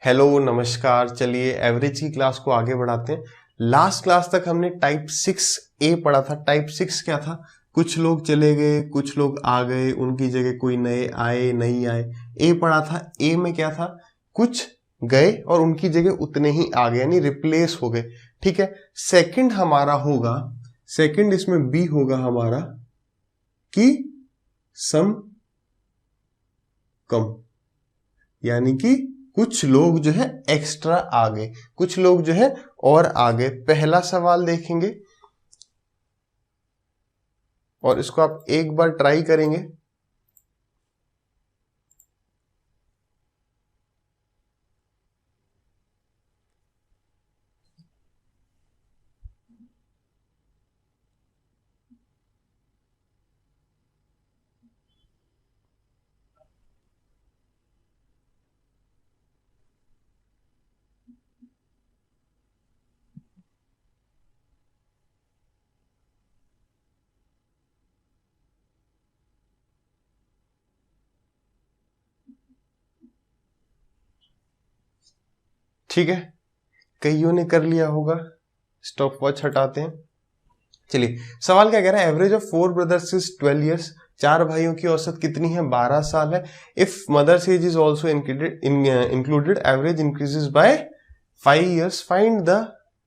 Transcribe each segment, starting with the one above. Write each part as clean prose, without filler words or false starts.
Hello नमस्कार। चलिए average की क्लास को आगे बढ़ाते हैं। लास्ट क्लास तक हमने टाइप 6A पढ़ा था। टाइप 6 क्या था? कुछ लोग चले गए, कुछ लोग आ गए, उनकी जगह कोई नए आए नहीं आए। ए पढ़ा था। ए में क्या था? कुछ गए और उनकी जगह उतने ही आ गए, यानी रिप्लेस हो गए। ठीक है। सेकंड हमारा होगा, सेकंड इसमें बी होगा हमारा कि सम कम, यानी कि कुछ लोग जो है एक्स्ट्रा आ गए, कुछ लोग जो है और आ गए। पहला सवाल देखेंगे और इसको आप एक बार ट्राई करेंगे। ठीक है, कईयों ने कर लिया होगा। स्टॉप वॉच हटाते हैं। चलिए सवाल क्या कह रहा है? Average of 4 brothers is 12 years. 4 भाइयों की औसत कितनी है? 12 साल है। If mother's age is also included average increases by 5 years. Find the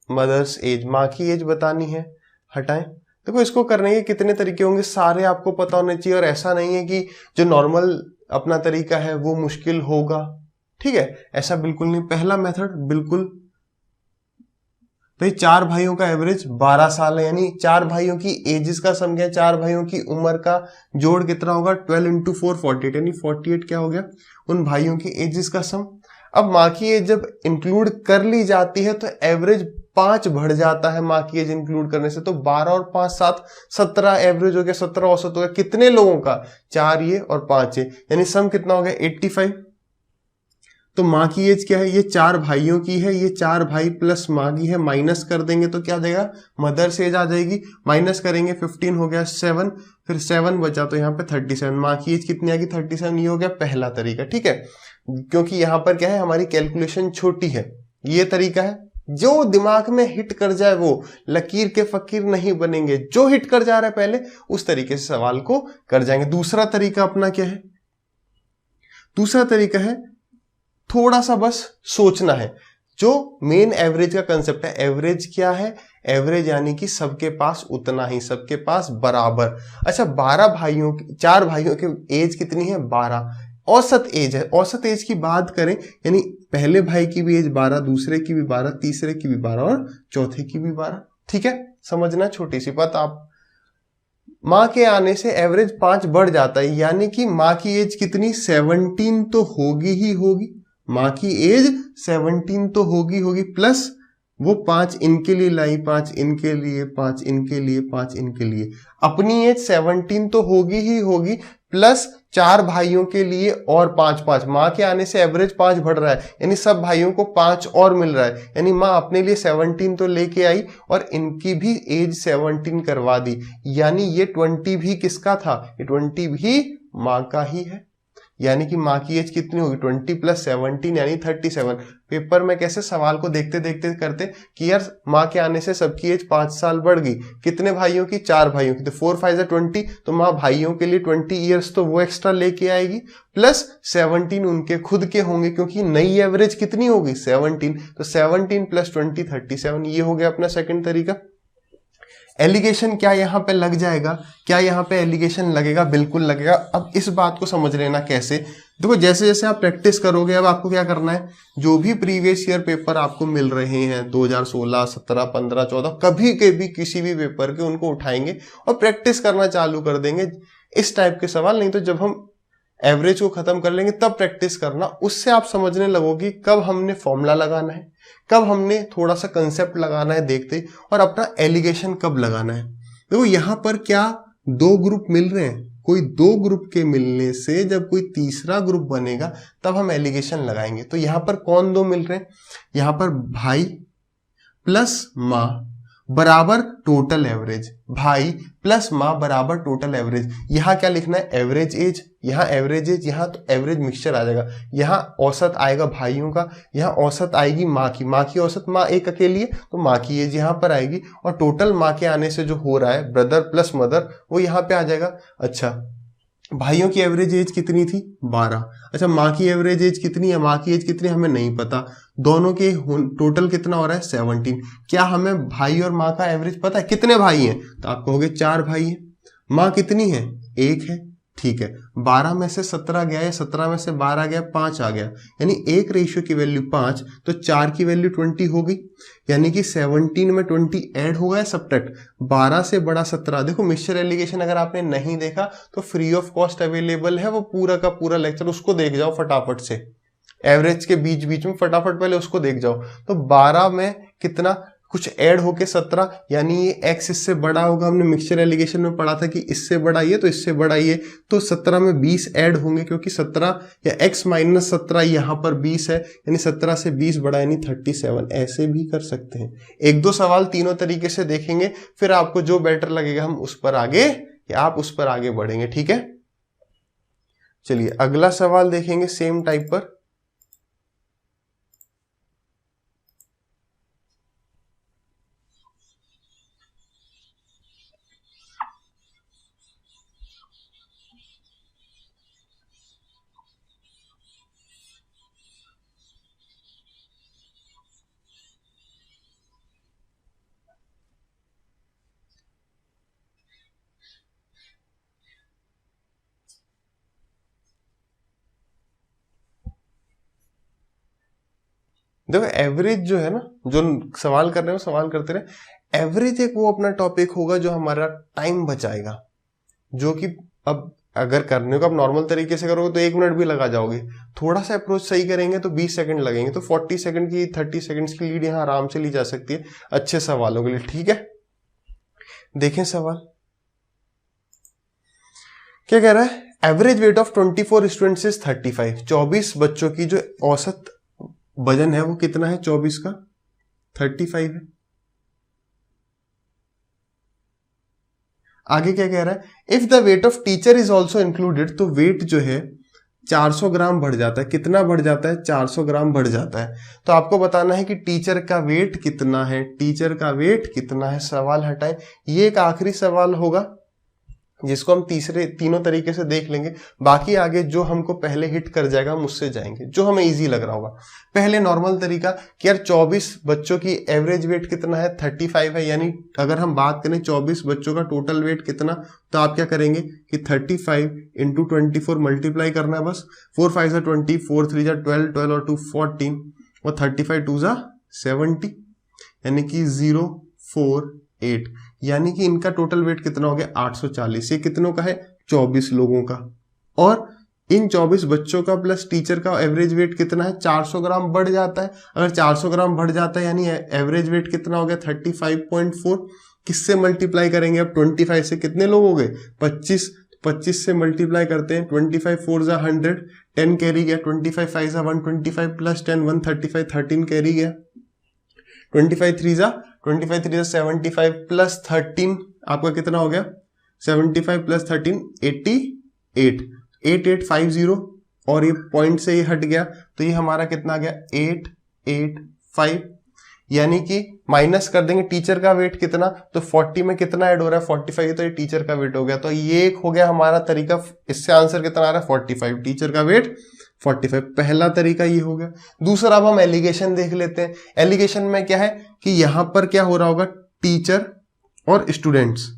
mother's age. माँ की एज बतानी है। हटाएं। देखो इसको करने के कितने तरीके होंगे, सारे आपको पता होने चाहिए। और ऐसा नहीं है कि जो नॉर्मल अपना तरीका है वो मुश्किल होगा। ठीक है, ऐसा बिल्कुल नहीं। पहला मेथड बिल्कुल भाई, 4 भाइयों का एवरेज 12 साल है, यानी 4 भाइयों की एजेस का सम क्या है? 4 भाइयों की उम्र का जोड़ कितना होगा? 12 इंटू 4 48, यानी 48 क्या हो गया? उन भाइयों की एजेस का सम। अब माँ की एज जब इंक्लूड कर ली जाती है तो एवरेज 5 बढ़ जाता है माँ की एज इंक्लूड करने से। तो 12 और 5 7 17 एवरेज हो गया, 17 औसत हो गया। कितने लोगों का? 4 ये और 5 ये, यानी सम कितना हो गया? 85। तो माँ की एज क्या है? ये 4 भाइयों की है, ये 4 भाई प्लस माँ की है। माइनस कर देंगे तो क्या देगा? मदर्स एज आ जाएगी। माइनस करेंगे 15 हो गया 7, फिर 7 बचा तो यहाँ पे 37। माँ की एज कितनी आ गई? 37। ये हो गया पहला तरीका। ठीक है, क्योंकि यहाँ पर क्या है, हमारी कैलकुलेशन छोटी है। ये तरीका है, जो दिमाग में हिट कर जाए वो। लकीर के फकीर नहीं बनेंगे, जो हिट कर जा रहा है पहले उस तरीके से सवाल को कर जाएंगे। दूसरा तरीका अपना क्या है? दूसरा तरीका है थोड़ा सा बस सोचना है। जो मेन एवरेज का कंसेप्ट है, एवरेज क्या है? एवरेज यानी कि सबके पास उतना ही, सबके पास बराबर। अच्छा, 12 भाइयों की, 4 भाइयों की एज कितनी है? 12 औसत एज है। औसत एज की बात करें, यानी पहले भाई की भी एज 12, दूसरे की भी 12, तीसरे की भी 12 और चौथे की भी 12। ठीक है, समझना, छोटी सी बात। आप माँ के आने से एवरेज 5 बढ़ जाता है, यानी कि माँ की एज कितनी? 17 तो होगी ही होगी। माँ की एज 17 तो होगी प्लस वो 5 इनके लिए लाई, 5 इनके लिए, 5 इनके लिए, 5 इनके लिए। अपनी एज 17 तो होगी ही होगी, प्लस 4 भाइयों के लिए और 5 माँ के आने से एवरेज 5 बढ़ रहा है, यानी सब भाइयों को 5 और मिल रहा है। यानी माँ अपने लिए 17 तो लेके आई और इनकी भी एज 17 करवा दी। यानी ये 20 भी किसका था? ये 20 भी माँ का ही है। यानी कि माँ की एज कितनी होगी? 20 प्लस 17 यानी 37। पेपर में कैसे सवाल को देखते देखते करते कि यार माँ के आने से सबकी एज 5 साल बढ़ गई। कितने भाइयों की? 4 भाइयों की। तो 4 5 20, तो माँ भाइयों के लिए 20 ईयर्स तो वो एक्स्ट्रा लेके आएगी, प्लस 17 उनके खुद के होंगे, क्योंकि नई एवरेज कितनी होगी? 17। तो 17 प्लस 20 37। ये हो गया अपना सेकंड तरीका। एलिगेशन क्या यहाँ पे लग जाएगा? क्या यहाँ पे एलिगेशन लगेगा? बिल्कुल लगेगा। अब इस बात को समझ लेना कैसे। देखो जैसे जैसे आप प्रैक्टिस करोगे, अब आपको क्या करना है, जो भी प्रीवियस ईयर पेपर आपको मिल रहे हैं 2016 17 15 14, कभी के भी किसी भी पेपर के, उनको उठाएंगे और प्रैक्टिस करना चालू कर देंगे इस टाइप के सवाल। नहीं तो जब हम एवरेज को खत्म कर लेंगे तब प्रैक्टिस करना, उससे आप समझने लगोगे कब हमने फॉर्मूला लगाना है, कब हमने थोड़ा सा कंसेप्ट लगाना है देखते, और अपना एलिगेशन कब लगाना है। देखो यहां पर क्या 2 ग्रुप मिल रहे हैं, कोई 2 ग्रुप के मिलने से जब कोई तीसरा ग्रुप बनेगा तब हम एलिगेशन लगाएंगे। तो यहां पर कौन 2 मिल रहे हैं? यहां पर भाई प्लस माँ बराबर टोटल एवरेज, भाई प्लस माँ बराबर टोटल एवरेज। यहाँ क्या लिखना है, एवरेज एज, यहाँ एवरेज एज, यहाँ तो एवरेज मिक्सचर आ जाएगा। यहाँ औसत आएगा भाइयों का, यहाँ औसत आएगी माँ की औसत, माँ एक अकेली है तो माँ की एज यहाँ पर आएगी, और टोटल माँ के आने से जो हो रहा है ब्रदर प्लस मदर वो यहाँ पे आ जाएगा। अच्छा भाइयों की एवरेज एज कितनी थी, 12। अच्छा माँ की एवरेज एज कितनी है, माँ की एज कितनी हमें नहीं पता, दोनों के टोटल कितना हो रहा है 17। क्या हमें भाई और माँ का एवरेज पता है, कितने भाई हैं, तो आप कहोगे 4 भाई हैं। माँ कितनी है, 1 है, ठीक है। 12 में से 17 गया या 17 में से 12 गया, 5 आ गया, यानी 1 रेशियो की वैल्यू 5, तो 4 की वैल्यू 20 हो गई, यानी कि 17 में 20 ऐड हो गया सब्ट्रैक्ट। 12 से बड़ा 17। देखो मिक्सचर एलिगेशन अगर आपने नहीं देखा तो फ्री ऑफ कॉस्ट अवेलेबल है, वो पूरा का पूरा लेक्चर, उसको देख जाओ फटाफट से, एवरेज के बीच बीच में फटाफट पहले उसको देख जाओ। तो 12 में कितना कुछ ऐड होके 17, यानी ये x इससे बड़ा होगा। हमने मिक्सचर एलिगेशन में पढ़ा था कि इससे बड़ा ये तो इससे बड़ा ये, तो 17 में 20 ऐड होंगे, क्योंकि 17 या x माइनस 17 यहाँ पर 20 है, यानी 17 से 20 बड़ा यानी 37। ऐसे भी कर सकते हैं। 1-2 सवाल तीनों तरीके से देखेंगे, फिर आपको जो बेटर लगेगा हम उस पर आगे या आप उस पर आगे बढ़ेंगे, ठीक है। चलिए अगला सवाल देखेंगे सेम टाइप पर। देखो एवरेज जो है ना, जो सवाल कर रहे हो सवाल करते रहे। एवरेज एक वो अपना टॉपिक होगा जो हमारा टाइम बचाएगा, जो कि अब अगर करने को आप नॉर्मल तरीके से करोगे तो 1 मिनट भी लगा जाओगे, थोड़ा सा अप्रोच सही करेंगे तो 20 सेकंड लगेंगे, तो 40 सेकंड की 30 सेकंड्स की लीड यहाँ आराम से ली जा सकती है अच्छे सवालों के लिए, ठीक है। देखें सवाल क्या कह रहा है, average weight of 24 students is 35। 24 बच्चों की जो औसत वजन है वो कितना है, 24 का 35 है। आगे क्या कह रहा है, if the weight of teacher is also included, तो वेट जो है 400 ग्राम बढ़ जाता है। कितना बढ़ जाता है, 400 ग्राम बढ़ जाता है। तो आपको बताना है कि टीचर का वेट कितना है, टीचर का वेट कितना है। सवाल हटाएं, ये एक आखिरी सवाल होगा जिसको हम तीनों तरीके से देख लेंगे। बाकी आगे जो हमको पहले हिट कर जाएगा हम उससे जाएंगे, जो हमें इजी लग रहा होगा। पहले नॉर्मल तरीका कि यार 24 बच्चों की एवरेज वेट कितना है, 35 है, यानी अगर हम बात करें 24 बच्चों का टोटल वेट कितना, तो आप क्या करेंगे कि 35 इंटू 24 मल्टीप्लाई करना है बस। 4 5 जा 20, 4 3 जा 12, 12 और 2 14, और 35 2 जा 70, यानी कि 048, यानी कि इनका टोटल वेट कितना हो गया 840। ये कितनों का है, 24 लोगों का। और इन 24 बच्चों का प्लस टीचर का एवरेज वेट कितना है, 400 ग्राम बढ़ जाता है। अगर 400 ग्राम बढ़ जाता है यानी एवरेज वेट कितना हो गया 35.4। किससे मल्टीप्लाई करेंगे अब, 25 से कितने लोग हो गए 25, 25 से मल्टीप्लाई करते हैं। 25 4 जा 100, 10 कैरी गया, 25 5 जा 125 प्लस 10 135, 13 कैरी गया। 25 3 जा 75 प्लस 13 आपका कितना हो गया, 75 प्लस 13 88, 8850, और ये पॉइंट से ये हट गया तो ये हमारा कितना आ गया 885, यानी कि माइनस कर देंगे टीचर का वेट कितना, तो 40 में कितना ऐड हो रहा है 45, तो ये टीचर का वेट हो गया। तो ये एक हो गया हमारा तरीका, इससे आंसर कितना आ रहा है 45, टीचर का वेट 45। पहला तरीका ये हो गया। दूसरा अब हम एलिगेशन देख लेते हैं। एलिगेशन में क्या है कि यहां पर क्या हो रहा होगा, टीचर और स्टूडेंट्स,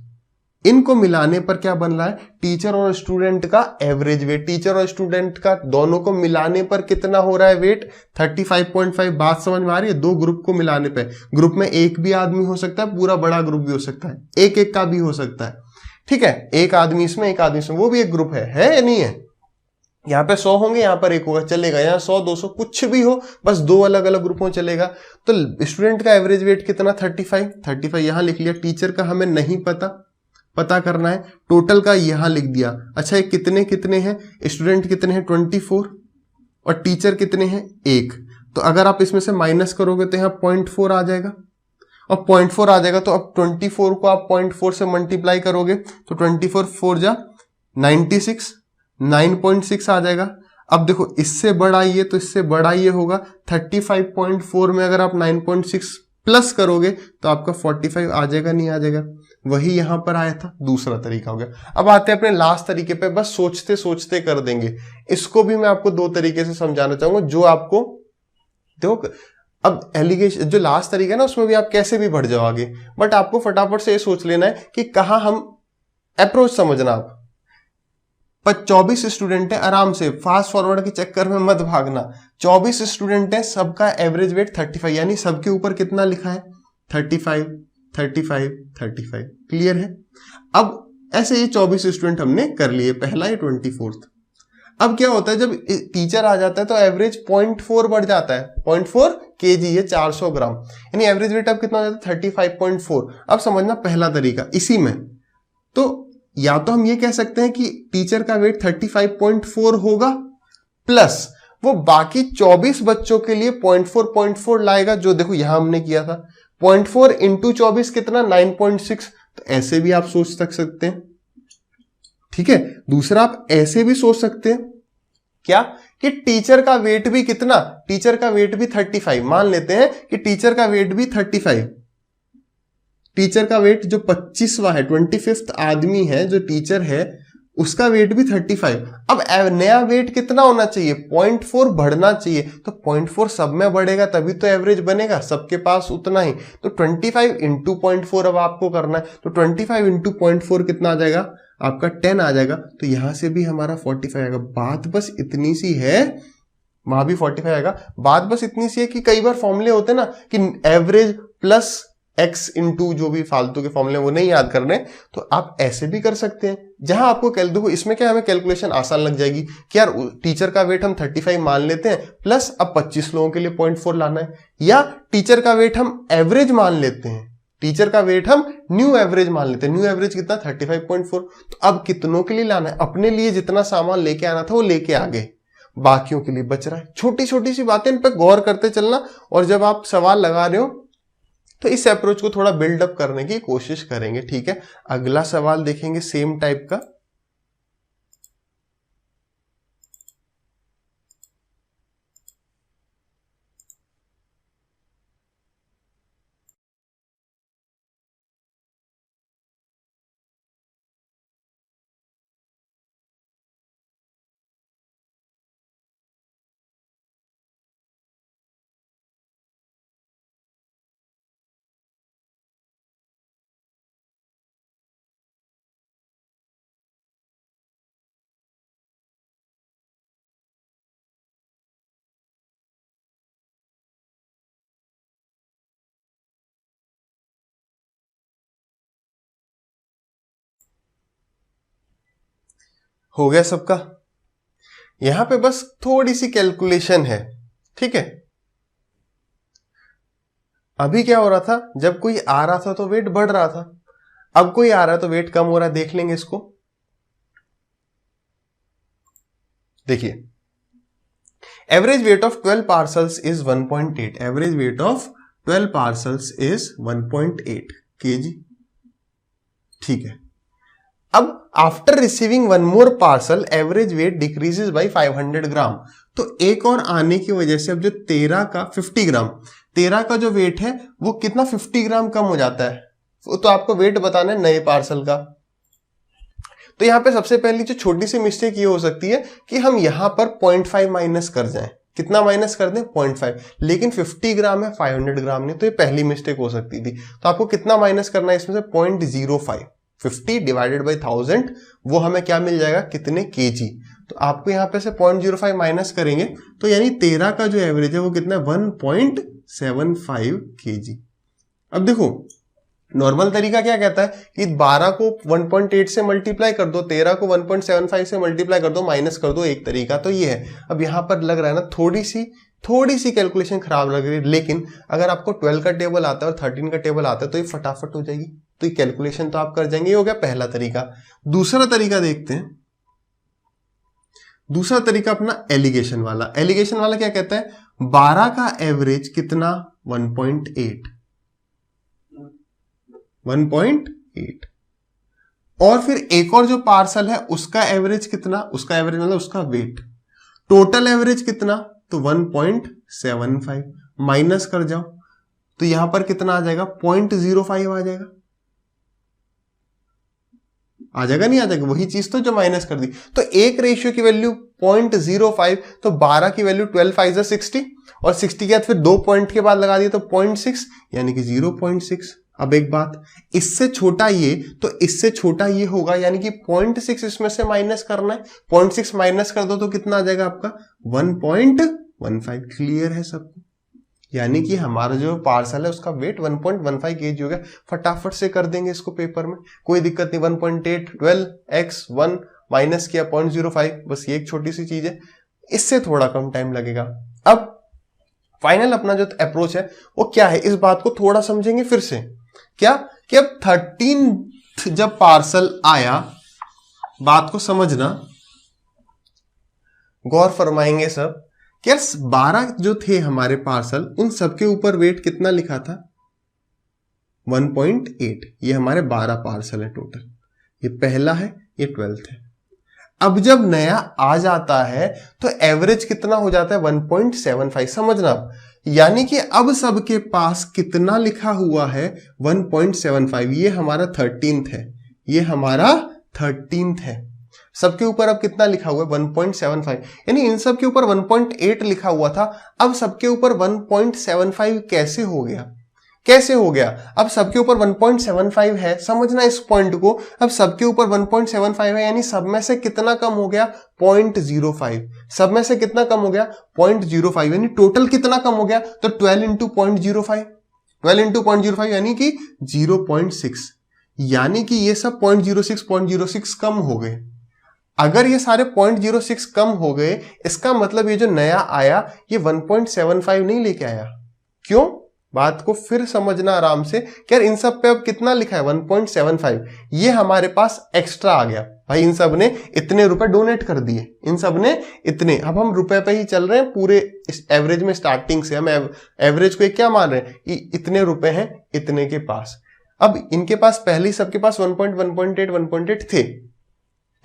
इनको मिलाने पर क्या बन रहा है, टीचर और स्टूडेंट का एवरेज वेट। टीचर और स्टूडेंट का दोनों को मिलाने पर कितना हो रहा है वेट 35.5। बात समझ में आ रही है, दो ग्रुप को मिलाने पे, ग्रुप में एक भी आदमी हो सकता है, पूरा बड़ा ग्रुप भी हो सकता है, एक एक का भी हो सकता है, ठीक है। एक आदमी इसमें एक आदमी इसमें, वो भी एक ग्रुप है या नहीं है। यहाँ पे 100 होंगे, यहाँ पर एक होगा, चलेगा। यहाँ 100 200 कुछ भी हो, बस दो अलग अलग ग्रुपों चलेगा। तो स्टूडेंट का एवरेज वेट कितना 35 यहाँ लिख लिया। टीचर का हमें नहीं पता करना है, टोटल का यहां लिख दिया। अच्छा ये कितने हैं, स्टूडेंट कितने हैं 24 और टीचर कितने हैं 1। तो अगर आप इसमें से माइनस करोगे तो यहाँ 0.4 आ जाएगा, और 0.4 आ जाएगा, तो अब 24 को आप 0.4 से मल्टीप्लाई करोगे तो 24 4 जा 96, 9.6 आ जाएगा। अब देखो इससे बड़ा ये, तो इससे बड़ा ये होगा 35.4 में अगर आप 9.6 प्लस करोगे तो आपका 45 आ जाएगा, नहीं आ जाएगा? वही यहां पर आया था, दूसरा तरीका हो गया। अब आते हैं अपने लास्ट तरीके पे, बस सोचते सोचते कर देंगे। इसको भी मैं आपको दो तरीके से समझाना चाहूंगा, जो आपको देखो अब एलिगेशन जो लास्ट तरीका है ना, उसमें भी आप कैसे भी बढ़ जाओ आगे, बट आपको फटाफट से ये सोच लेना है कि कहां हम अप्रोच समझना। आप 24 स्टूडेंट है, आराम से फास्ट फॉरवर्ड के चक्कर में मत भागना। 24 स्टूडेंट है, सबका एवरेज वेट 35, यानी सबके ऊपर कितना लिखा है 35 35 35। क्लियर है? अब ऐसे ये 24 स्टूडेंट हमने कर लिए, पहला ये 24th। अब क्या होता है, जब टीचर आ जाता है तो एवरेज 0.4 बढ़ जाता है, 0.4 kg है 400 ग्राम, यानी एवरेज वेट अब कितना हो जाता है 35.4। अब समझना पहला तरीका इसी में, तो या तो हम ये कह सकते हैं कि टीचर का वेट 35.4 होगा, प्लस वो बाकी 24 बच्चों के लिए 0.4 लाएगा, जो देखो यहां हमने किया था 0.4 इंटू 24 कितना 9.6। तो ऐसे भी आप सोच सकते हैं, ठीक है। दूसरा आप ऐसे भी सोच सकते हैं क्या, कि टीचर का वेट भी कितना, टीचर का वेट भी 35, मान लेते हैं कि टीचर का वेट भी 35, टीचर का वेट जो 25वां है, 25th आदमी है जो टीचर है, उसका वेट भी 35। अब नया वेट कितना होना चाहिए 0.4 बढ़ना चाहिए, तो 0.4 सब में बढ़ेगा तभी तो एवरेज बनेगा, सबके पास उतना ही। तो 25 इंटू 0.4 अब आपको करना है, तो 25 इंटू 0.4 कितना आ जाएगा आपका 10 आ जाएगा, तो यहां से भी हमारा 45 आएगा। बात बस इतनी सी है, वहां भी 45 आएगा। बात बस इतनी सी है कि कई बार फॉर्मूले होते हैं ना कि एवरेज प्लस x इंटू जो भी फालतू के फॉर्मूले वो नहीं याद करने, तो आप ऐसे भी कर सकते हैं, जहां आपको देखो इसमें क्या हमें कैलकुलेशन आसान लग जाएगी कि यार टीचर का वेट हम 35 मान लेते हैं, प्लस अब 25 लोगों के लिए 0.4 लाना है, या टीचर का वेट हम एवरेज मान लेते हैं, टीचर का वेट हम न्यू एवरेज मान लेते हैं, न्यू एवरेज कितना 35.4। तो अब कितनों के लिए लाना है, अपने लिए जितना सामान लेके आना था वो लेके आ गए, बाकियों के लिए बच रहा है। छोटी छोटी सी बातें, इन पर गौर करते चलना, और जब आप सवाल लगा रहे हो तो इस अप्रोच को थोड़ा बिल्डअप करने की कोशिश करेंगे, ठीक है। अगला सवाल देखेंगे सेम टाइप का। हो गया सबका? यहां पे बस थोड़ी सी कैलकुलेशन है, ठीक है। अभी क्या हो रहा था, जब कोई आ रहा था तो वेट बढ़ रहा था, अब कोई आ रहा है तो वेट कम हो रहा है। देख लेंगे इसको, देखिए average weight of 12 parcels is 1.8, average weight of 12 parcels is 1.8 kg, ठीक है। अब after receiving one more parcel average weight decreases by 500 ग्राम, तो एक और आने की वजह से अब जो 13 का 50 ग्राम, 13 का जो वेट है वो कितना 50 ग्राम कम हो जाता है, तो आपको वेट बताना है नए पार्सल का। तो यहां पे सबसे पहली जो छोटी सी मिस्टेक ये हो सकती है कि हम यहां पर 0.5 माइनस कर जाएं। कितना माइनस कर दें 0.5, लेकिन 50 ग्राम है 500 ग्राम नहीं, तो ये पहली मिस्टेक हो सकती थी। तो आपको कितना माइनस करना है इसमें से 0.05, 50 डिवाइडेड बाई 1000, वो हमें क्या मिल जाएगा कितने केजी। तो आपको यहां पे से 0.05 माइनस करेंगे तो यानी 13 का जो एवरेज है वो कितना है 1.75 केजी। अब देखो नॉर्मल तरीका क्या कहता है कि 12 को 1.8 से मल्टीप्लाई कर दो, 13 को 1.75 से मल्टीप्लाई कर दो, माइनस कर दो, एक तरीका तो ये है। अब यहां पर लग रहा है ना थोड़ी सी कैलकुलेशन खराब लग रही है, लेकिन अगर आपको 12 का टेबल आता है और 13 का टेबल आता है तो ये फटाफट हो जाएगी, तो ये कैलकुलेशन तो आप कर जाएंगे। ये हो गया पहला तरीका। दूसरा तरीका देखते हैं, दूसरा तरीका अपना एलिगेशन वाला। एलिगेशन वाला क्या कहता है 12 का एवरेज कितना 1.8, 1.8। और फिर एक और जो पार्सल है उसका एवरेज कितना, उसका एवरेज मतलब उसका वेट, टोटल एवरेज कितना, तो 1.75 माइनस कर जाओ तो यहां पर कितना आ जाएगा, 0.05 आ जाएगा, आ जाएगा नहीं आ जाएगा, वही चीज तो जो माइनस कर दी। तो एक रेशियो की वैल्यू 0.05, तो 12 की वैल्यू 12 5 60, और 60 के बाद फिर 2 पॉइंट के बाद लगा दिया तो 0.6 यानी कि 0.6। अब एक बात, इससे छोटा ये, तो इससे छोटा ये होगा यानी कि 0.6 इसमें से माइनस करना है, 0.6 माइनस कर दो तो कितना आ जाएगा आपका 1.15। क्लियर है सबको? यानी कि हमारा जो पार्सल है उसका वेट 1.15 kg हो गया। फटाफट से कर देंगे इसको पेपर में, कोई दिक्कत नहीं। 1.8 12 x 1 माइनस किया 0.05, बस ये एक छोटी सी चीज है, इससे थोड़ा कम टाइम लगेगा। अब फाइनल अपना जो अप्रोच है वो क्या है, इस बात को थोड़ा समझेंगे फिर से। क्या कि अब 13 जब पार्सल आया, बात को समझना, गौर फरमाएंगे सब, क्या 12 जो थे हमारे पार्सल, उन सबके ऊपर वेट कितना लिखा था, 1.8। ये हमारे 12 पार्सल है टोटल, ये पहला है, ये 12th है। अब जब नया आ जाता है तो एवरेज कितना हो जाता है, 1.75। समझना, यानी कि अब सबके पास कितना लिखा हुआ है, 1.75। ये हमारा 13th है, ये हमारा 13th है। सबके ऊपर अब कितना लिखा हुआ है, 1.75, यानी इन सब के ऊपर 1.8 लिखा हुआ था, अब सबके ऊपर 1.75 कैसे हो गया, कैसे हो गया? अब सबके ऊपर 1.75 है, समझना इस पॉइंट को, अब सबके ऊपर 1.75 है यानी सब में से कितना कम हो गया, 0.05। सब में से कितना कम हो गया, 0.05, यानी टोटल कितना कम हो गया, तो 12 इंटू 0.05, 12 इंटू 0.05 यानी कि 0.6, यानी कि ये सब 0.06 कम हो गए। अगर ये सारे 0.06 कम हो गए, इसका मतलब ये जो नया आया ये 1.75 नहीं लेके आया। क्यों? बात को फिर समझना आराम से, क्या इन सब पे अब कितना लिखा है, 1.75, ये हमारे पास एक्स्ट्रा आ गया। भाई इन सब ने इतने रुपए डोनेट कर दिए, इन सब ने इतने, अब हम रुपए पे ही चल रहे हैं पूरे इस एवरेज में, स्टार्टिंग से हम एवरेज को क्या मान रहे हैं कि इतने रुपए हैं इतने के पास। अब इनके पास पहले ही सबके पास 1.8 थे,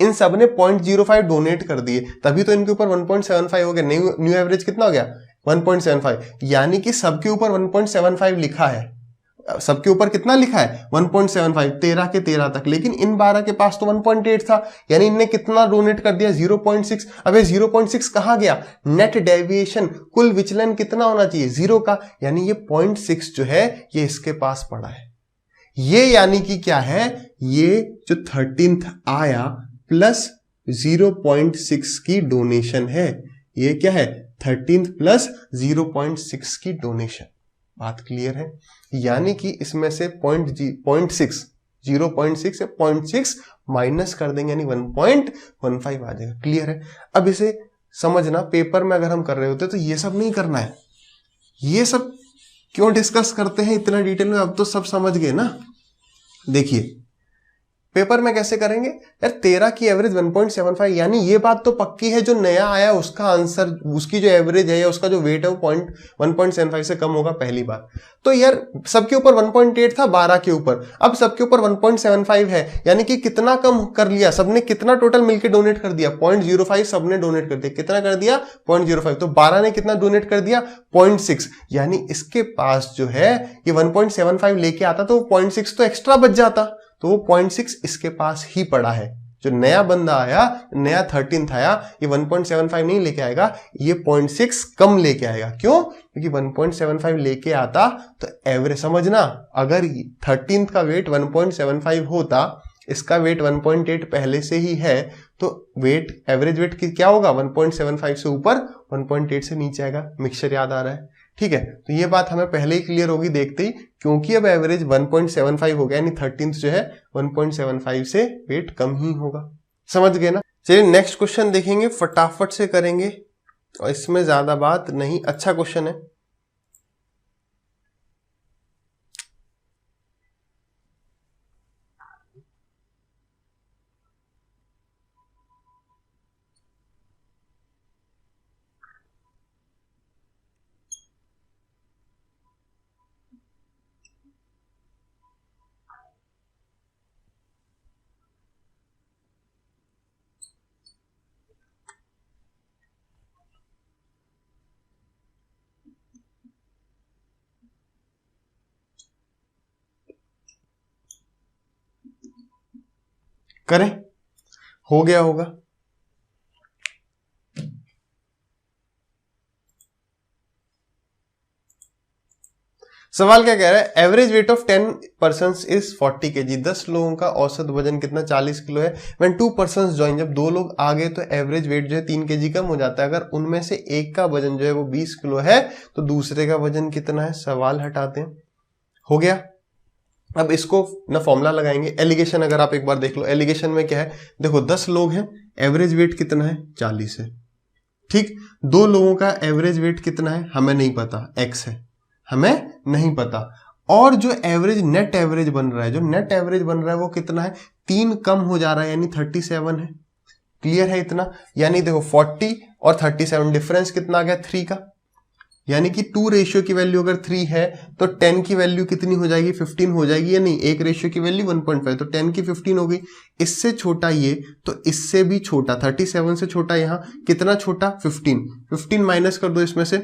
इन सब ने 0.05 डोनेट कर दिए, तभी तो इनके ऊपर 1.75 हो गया। न्यू एवरेज कितना हो गया, 1.75, यानी कि सबके ऊपर 1.75 लिखा है। सबके ऊपर कितना लिखा है, 1.75, 13 के 13 तक, लेकिन इन 12 के पास तो 1.8 था, यानी इनने कितना डोनेट कर दिया, 0.6। अब ये 0.6 कहां गया, नेट डेविएशन, कुल विचलन कितना होना चाहिए, 0 का, यानी ये 0.6 जो है ये इसके पास पड़ा है। ये यानी कि क्या है, ये जो 13th आया प्लस 0.6 की डोनेशन है, ये क्या है, 13th प्लस 0.6 की डोनेशन। बात क्लियर है? यानी कि इसमें से 0.6 से 0.6 माइनस कर देंगे, यानी 1.15 आ जाएगा। क्लियर है? अब इसे समझना, पेपर में अगर हम कर रहे होते तो ये सब नहीं करना है, ये सब क्यों डिस्कस करते हैं इतना डिटेल में, अब तो सब समझ गए ना। देखिए पेपर में कैसे करेंगे यार, 13 की एवरेज 1.75, यानी ये बात तो पक्की है जो नया आया उसका आंसर, उसकी जो एवरेज है या उसका जो वेट है वो 1.75 से कम होगा, पहली बात। तो यार सबके ऊपर 1.8 था 12 के ऊपर, अब सबके ऊपर 1.75 है, यानी कि कितना कम कर लिया सबने, कितना टोटल मिलकर डोनेट कर दिया, 0.05 सबने डोनेट कर दिया। कितना कर दिया, 0.05, तो 12 ने कितना डोनेट कर दिया, 0.6, यानी इसके पास जो है ये 1.75 लेके आता तो 0.6 तो एक्स्ट्रा बच जाता, तो वो 0.6 इसके पास ही पड़ा है। जो नया बंदा आया, नया 13th आया, ये 1.75 नहीं लेके आएगा, ये 0.6 कम लेके आएगा। क्यों? क्योंकि 1.75 लेके आता तो एवरेज, समझना, अगर 13th का वेट 1.75 होता, इसका वेट 1.8 पहले से ही है, तो वेट, एवरेज वेट क्या होगा, 1.75 से ऊपर 1.8 से नीचे आएगा। मिक्सचर याद आ रहा है? ठीक है, तो ये बात हमें पहले ही क्लियर होगी देखते ही, क्योंकि अब एवरेज 1.75 हो गया, यानी 13th जो है 1.75 से वेट कम ही होगा। समझ गए ना? चलिए नेक्स्ट क्वेश्चन देखेंगे, फटाफट से करेंगे और इसमें ज्यादा बात नहीं, अच्छा क्वेश्चन है। करें, हो गया होगा। सवाल क्या कह रहा है, average weight of 10 persons is 40 kg। 10 लोगों का औसत वजन कितना, 40 किलो है। व्हेन 2 पर्सन्स ज्वाइन, जब 2 लोग आ गए तो एवरेज वेट जो है 3 kg कम हो जाता है। अगर उनमें से एक का वजन जो है वो 20 किलो है तो दूसरे का वजन कितना है, सवाल हटाते हैं। हो गया। अब इसको ना फॉर्मूला लगाएंगे, एलिगेशन अगर आप एक बार देख लो, एलिगेशन में क्या है, देखो 10 लोग हैं, एवरेज वेट कितना है, 40 है। ठीक, 2 लोगों का एवरेज वेट कितना है, हमें नहीं पता, x है, हमें नहीं पता। और जो एवरेज नेट एवरेज बन रहा है, जो नेट एवरेज बन रहा है वो कितना है, 3 कम हो जा रहा है, यानी 37 है। क्लियर है इतना, यानी देखो 40 और 37 डिफरेंस कितना आ गया, 3 का, यानी कि 2 रेशियो की वैल्यू अगर 3 है तो 10 की वैल्यू कितनी हो जाएगी, 15 हो जाएगी या नहीं। 1 रेशियो की वैल्यू 1.5, तो 10 की 15 हो गई। इससे छोटा ये, तो इससे भी छोटा, 37 से छोटा, यहां कितना छोटा, 15 माइनस कर दो इसमें से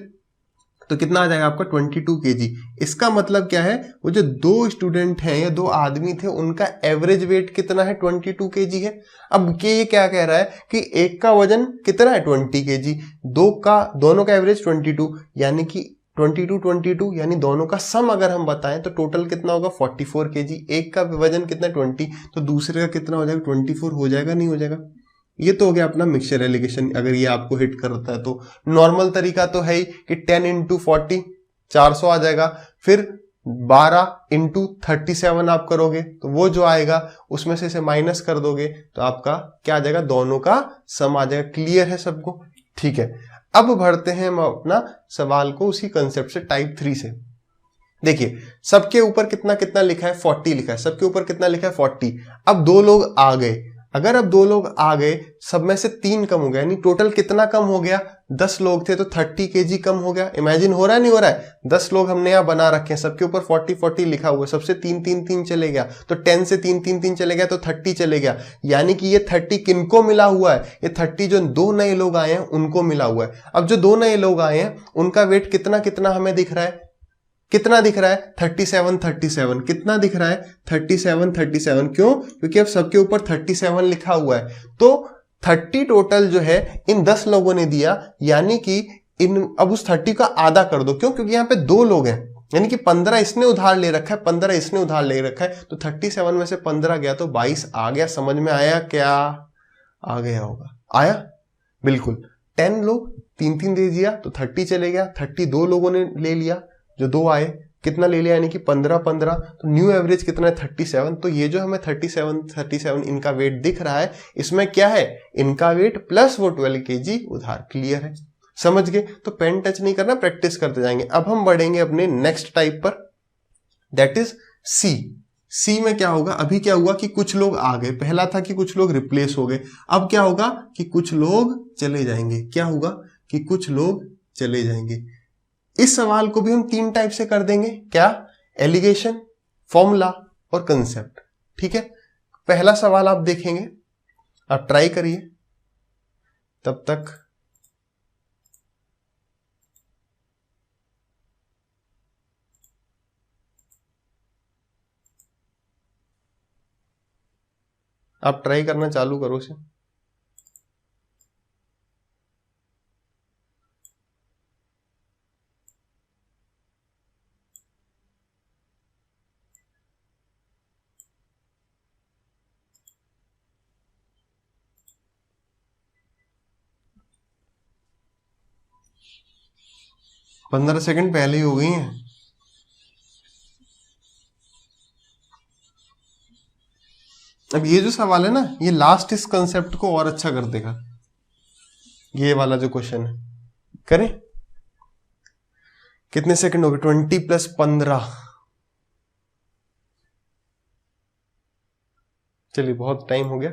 तो कितना आ जाएगा आपका, 22 kg। इसका मतलब क्या है, वो जो 2 स्टूडेंट हैं या 2 आदमी थे उनका एवरेज वेट कितना है, 22 kg है। अब ये क्या कह रहा है कि एक का वजन कितना है, 20 kg, दोनों का एवरेज 22, यानी कि 22 यानी दोनों का सम अगर हम बताएं तो टोटल कितना होगा, 44 kg। एक का वजन कितना, 20, तो दूसरे का कितना हो जाएगा, 24 हो जाएगा, नहीं हो जाएगा। ये तो हो गया अपना मिक्सचर एलिगेशन, अगर ये आपको हिट करता है तो। नॉर्मल तरीका तो है ही कि 10 × 40 400 आ जाएगा, फिर 12 × 37 आप करोगे तो वो जो आएगा उसमें से इसे माइनस कर दोगे तो आपका क्या आ जाएगा, दोनों का सम आ जाएगा। क्लियर है सबको, ठीक है। अब बढ़ते हैं हम अपना सवाल को उसी कंसेप्ट से, टाइप 3 से। देखिए सबके ऊपर कितना कितना लिखा है, 40 लिखा है, सबके ऊपर कितना लिखा है, 40। अब 2 लोग आ गए, अगर अब 2 लोग आ गए, सब में से 3 कम हो गया, यानी टोटल कितना कम हो गया, 10 लोग थे तो 30 kg कम हो गया। इमेजिन हो रहा है, नहीं हो रहा है, 10 लोग हमने यहाँ बना रखे हैं, सबके ऊपर 40 लिखा हुआ है, सबसे 3 चले गया, तो 10 से 3 चले गया तो 30 चले गया। यानी कि ये 30 किनको मिला हुआ है, ये 30 जो 2 नए लोग आए हैं उनको मिला हुआ है। अब जो 2 नए लोग आए हैं उनका वेट कितना कितना हमें दिख रहा है, कितना दिख रहा है, 37 कितना दिख रहा है, 37 क्यों, क्योंकि अब सबके ऊपर 37 लिखा हुआ है। तो 30 टोटल जो है इन 10 लोगों ने दिया, यानी कि इन अब उस 30 का आधा कर दो, क्यों, क्योंकि यहाँ पे 2 लोग हैं, यानी कि 15 इसने उधार ले रखा है, 15 इसने उधार ले रखा है, तो 37 में से 15 गया तो 22 आ गया। समझ में आया क्या, आ गया होगा, आया बिल्कुल। 10 लोग 3 दे दिया तो 30 चले गया, 30 2 लोगों ने ले लिया, जो 2 आए कितना ले लिया, यानी कि 15, तो न्यू एवरेज कितना है, 37। तो ये जो हमें 37 इनका वेट दिख रहा है, इसमें क्या है, इनका वेट प्लस वो 12 kg उधार। क्लियर है, समझ गए। तो पेन टच नहीं करना, प्रैक्टिस करते जाएंगे। अब हम बढ़ेंगे अपने नेक्स्ट टाइप पर, दैट इज सी में क्या होगा, अभी क्या हुआ कि कुछ लोग आ गए, पहला था कि कुछ लोग रिप्लेस हो गए, अब क्या होगा कि कुछ लोग चले जाएंगे। क्या होगा कि कुछ लोग चले जाएंगे। इस सवाल को भी हम 3 टाइप से कर देंगे, क्या, एलिगेशन, फॉर्मूला और कंसेप्ट। ठीक है, पहला सवाल आप देखेंगे, आप ट्राई करिए, तब तक आप ट्राई करना चालू करो इसे। पंद्रह सेकंड पहले ही हो गई हैं। अब ये जो सवाल है ना, ये लास्ट इस कंसेप्ट को और अच्छा कर देगा। ये वाला जो क्वेश्चन है, करें, कितने सेकंड हो गए, 20 + 15, चलिए बहुत टाइम हो गया।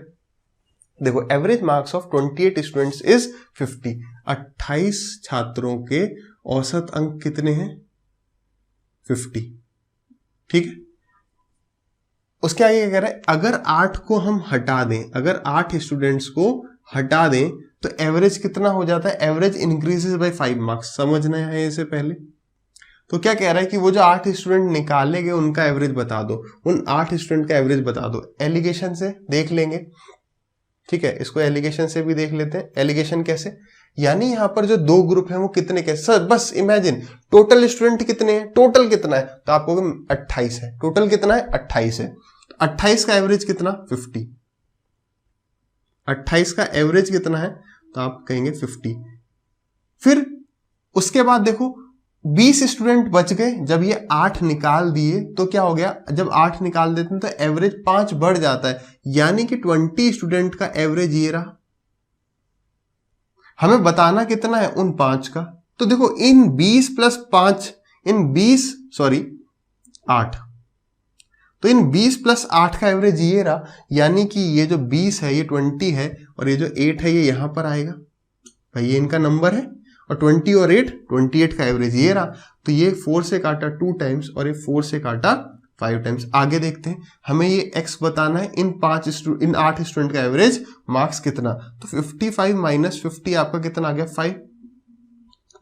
देखो average marks of 28 students is 50। 28 छात्रों के औसत अंक कितने हैं, 50। ठीक है, उसके आगे क्या कह रहा है, अगर 8 को हम हटा दें, अगर 8 स्टूडेंट्स को हटा दें तो एवरेज कितना हो जाता है, एवरेज इंक्रीजेस बाय 5 मार्क्स। समझना है इसे पहले, तो क्या कह रहा है कि वो जो 8 स्टूडेंट निकाले गए उनका एवरेज बता दो, उन 8 स्टूडेंट का एवरेज बता दो। एलिगेशन से देख लेंगे, ठीक है, इसको एलिगेशन से भी देख लेते हैं। एलिगेशन कैसे, यानी यहां पर जो दो ग्रुप हैं वो कितने के, सर बस इमेजिन टोटल स्टूडेंट कितने हैं, टोटल कितना है, तो आपको 28 है, टोटल कितना है 28 है, 28 का एवरेज कितना 50, 28 का एवरेज कितना है तो आप कहेंगे 50। फिर उसके बाद देखो 20 स्टूडेंट बच गए, जब ये 8 निकाल दिए तो क्या हो गया, जब 8 निकाल देते हैं तो एवरेज 5 बढ़ जाता है, यानी कि 20 स्टूडेंट का एवरेज ये रहा। हमें बताना कितना है उन 5 का, तो देखो इन 20 प्लस 5, इन 20 सॉरी 8, तो इन 20 प्लस 8 का एवरेज ये रहा, यानी कि ये जो 20 है ये 20 है और ये जो 8 है ये यहां पर आएगा भाई, ये इनका नंबर है, और 20 और 8 28 का एवरेज ये रहा। तो ये 4 से काटा 2 टाइम्स और ये 4 से काटा 5 टाइम्स। आगे देखते हैं, हमें ये x बताना है, इन 8 स्टूडेंट का एवरेज मार्क्स कितना, तो 55 माइनस 50 आपका कितना आ गया 5,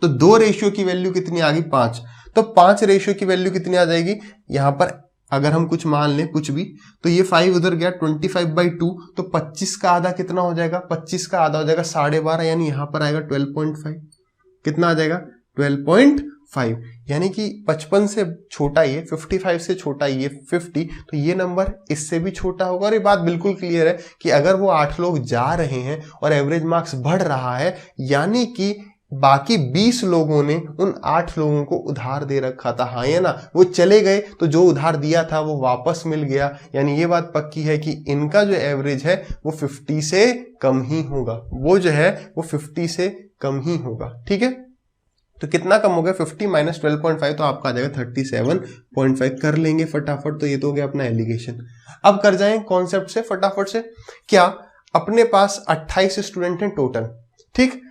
तो 2 रेशियो की वैल्यू कितनी आ गई 5, तो 5 रेशियो की वैल्यू कितनी आ जाएगी, यहां पर अगर हम कुछ मान लें कुछ भी, तो ये 5 उधर गया 25/2, तो 25 का आधा कितना हो जाएगा, 25 का आधा हो जाएगा 12.5, यानी यहां पर आएगा 12.5, कितना आ जाएगा 12.5, यानी कि 55 से छोटा ये, 55 से छोटा ये 50, तो ये नंबर इससे भी छोटा होगा। और ये बात बिल्कुल क्लियर है कि अगर वो 8 लोग जा रहे हैं और एवरेज मार्क्स बढ़ रहा है, यानी कि बाकी 20 लोगों ने उन 8 लोगों को उधार दे रखा था, हाँ ये ना, वो चले गए तो जो उधार दिया था वो वापस मिल गया, यानी ये बात पक्की है कि इनका जो एवरेज है वो 50 से कम ही होगा, वो जो है वो 50 से कम ही होगा, ठीक है। तो कितना कम हो गया 50 माइनस 12.5, तो आपका आ जाएगा 37.5, कर लेंगे फटाफट, तो ये तो हो गया अपना एलिगेशन। अब कर जाएं कॉन्सेप्ट से फटाफट से, क्या अपने पास 28 स्टूडेंट हैं टोटल, ठीक,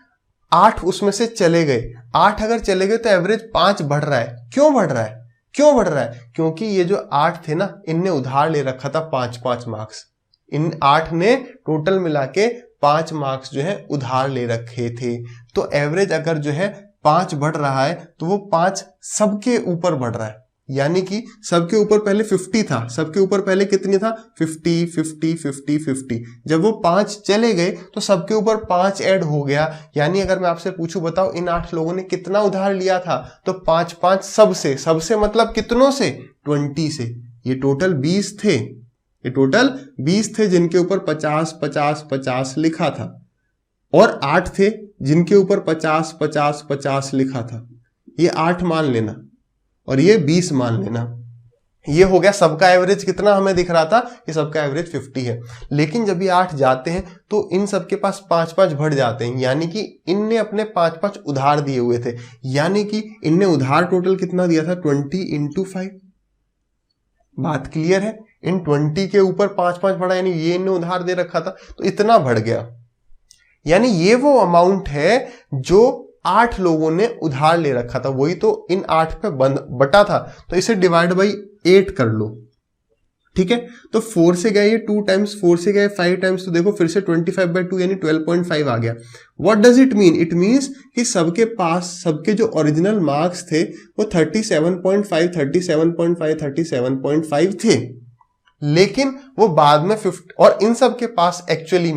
8 उसमें से चले गए, 8 अगर चले गए तो एवरेज 5 बढ़ रहा है, क्यों बढ़ रहा है, क्यों बढ़ रहा है, क्योंकि ये जो 8 थे ना, इनने उधार ले रखा था 5-5 मार्क्स, इन 8 ने टोटल मिला के 5 मार्क्स जो है उधार ले रखे थे, तो एवरेज अगर जो है 5 बढ़ रहा है तो वो 5 सबके ऊपर बढ़ रहा है, यानी कि सबके ऊपर पहले 50 था, सबके ऊपर पहले कितनी था 50 50 50 50, जब वो 5 चले गए तो सबके ऊपर 5 ऐड हो गया, यानी अगर मैं आपसे पूछूं बताओ इन 8 लोगों ने कितना उधार लिया था, तो 5-5 सबसे, सबसे मतलब कितनों से 20 से, ये टोटल 20 थे, ये टोटल 20 थे जिनके ऊपर 50 50 50 लिखा था, और 8 थे जिनके ऊपर 50 50 50 लिखा था, ये 8 मान लेना और ये 20 मान लेना, ये हो गया सबका एवरेज कितना हमें दिख रहा था कि सबका एवरेज 50 है। लेकिन जब ये 8 जाते हैं तो इन सबके पास 5-5 बढ़ जाते हैं, यानी कि इनने अपने 5-5 उधार दिए हुए थे, यानी कि इनने उधार टोटल कितना दिया था 20 × 5, बात क्लियर है, इन 20 के ऊपर 5-5 बढ़ा, यानी ये इनने उधार दे रखा था तो इतना बढ़ गया, यानी ये वो अमाउंट है जो 8 लोगों ने उधार ले रखा था, वही तो इन 8 पे बटा था, तो इसे डिवाइड बाई 8 कर लो, ठीक है। तो 4 से गए ये 2 टाइम्स, 4 से गए 5 टाइम्स, तो देखो फिर से 25/2 यानी 12.5 आ गया। What does it mean, it means कि सबके पास, सबके जो ओरिजिनल मार्क्स थे वो 37.5 37.5 37.5 थे, लेकिन वो बाद में 50, और इन सब के पास एक्चुअली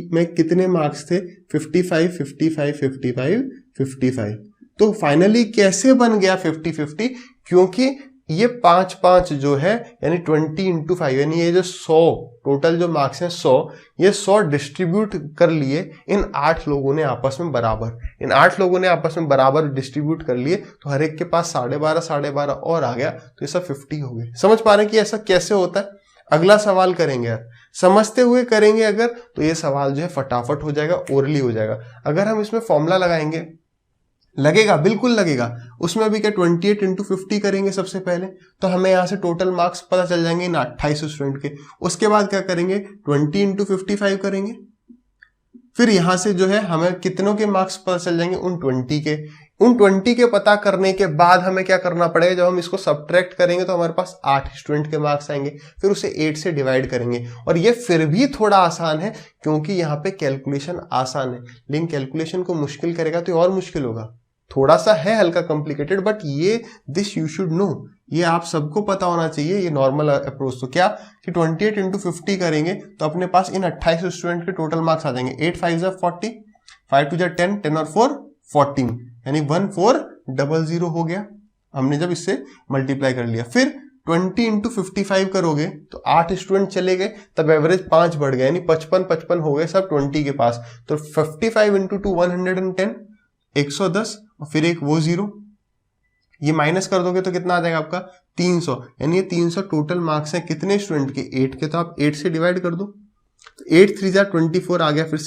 में कितने मार्क्स थे 55 55 55 55, तो फाइनली कैसे बन गया 50-50, क्योंकि ये 5-5 जो है यानी 20 × 5, यानी ये जो 100 टोटल जो मार्क्स हैं 100, ये 100 डिस्ट्रीब्यूट कर लिए इन 8 लोगों ने आपस में बराबर, इन 8 लोगों ने आपस में बराबर डिस्ट्रीब्यूट कर लिए, तो हर एक के पास 12.5 और आ गया, तो ये सब 50 हो गए। समझ पा रहे हैं कि ऐसा कैसे होता है। अगला सवाल करेंगे यार, समझते हुए करेंगे अगर, तो ये सवाल जो है फटाफट हो जाएगा, ओरली हो जाएगा। अगर हम इसमें फॉर्मूला लगाएंगे, लगेगा, बिल्कुल लगेगा, उसमें भी क्या 28 × 50 करेंगे सबसे पहले, तो हमें यहाँ से टोटल मार्क्स पता चल जाएंगे इन 28 स्टूडेंट के। उसके बाद क्या करेंगे 20 × 55 करेंगे, फिर यहाँ से जो है हमें कितनों के मार्क्स पता चल जाएंगे उन 20 के। उन 20 के पता करने के बाद हमें क्या करना पड़ेगा, जब हम इसको सब्ट्रैक्ट करेंगे तो हमारे पास 8 स्टूडेंट के मार्क्स आएंगे, फिर उसे 8 से डिवाइड करेंगे। और ये फिर भी थोड़ा आसान है क्योंकि यहाँ पे कैलकुलेशन आसान है, लेकिन कैलकुलेशन को मुश्किल करेगा तो और मुश्किल होगा। थोड़ा सा है हल्का कॉम्प्लिकेटेड, बट ये दिस यू शुड नो, ये आप सबको पता होना चाहिए। ये नॉर्मल अप्रोच तो क्या कि 28 इंटू 50 करेंगे तो अपने पास इन 28 स्टूडेंट के टोटल मार्क्स आ जाएंगे। 8 5 जा 40, 5 2 जा 10, 10 और 4 14, यानी 1400 हो गया हमने जब इससे मल्टीप्लाई कर लिया। फिर 20 इंटू 55 करोगे तो 8 स्टूडेंट चले गए, तब एवरेज 5 बढ़ गए, यानी 55 हो गए सब 20 के पास। तो 55 इंटू 2 110, 110, और फिर एक वो 0, ये माइनस कर दोगे तो कितना आ जाएगा आपका 300, यानी ये 300 टोटल मार्क्स हैं कितने स्टूडेंट के, 8 के। तो आप 8 से डिवाइड कर दो, तो 8 3 जा 24 आ गया, फिर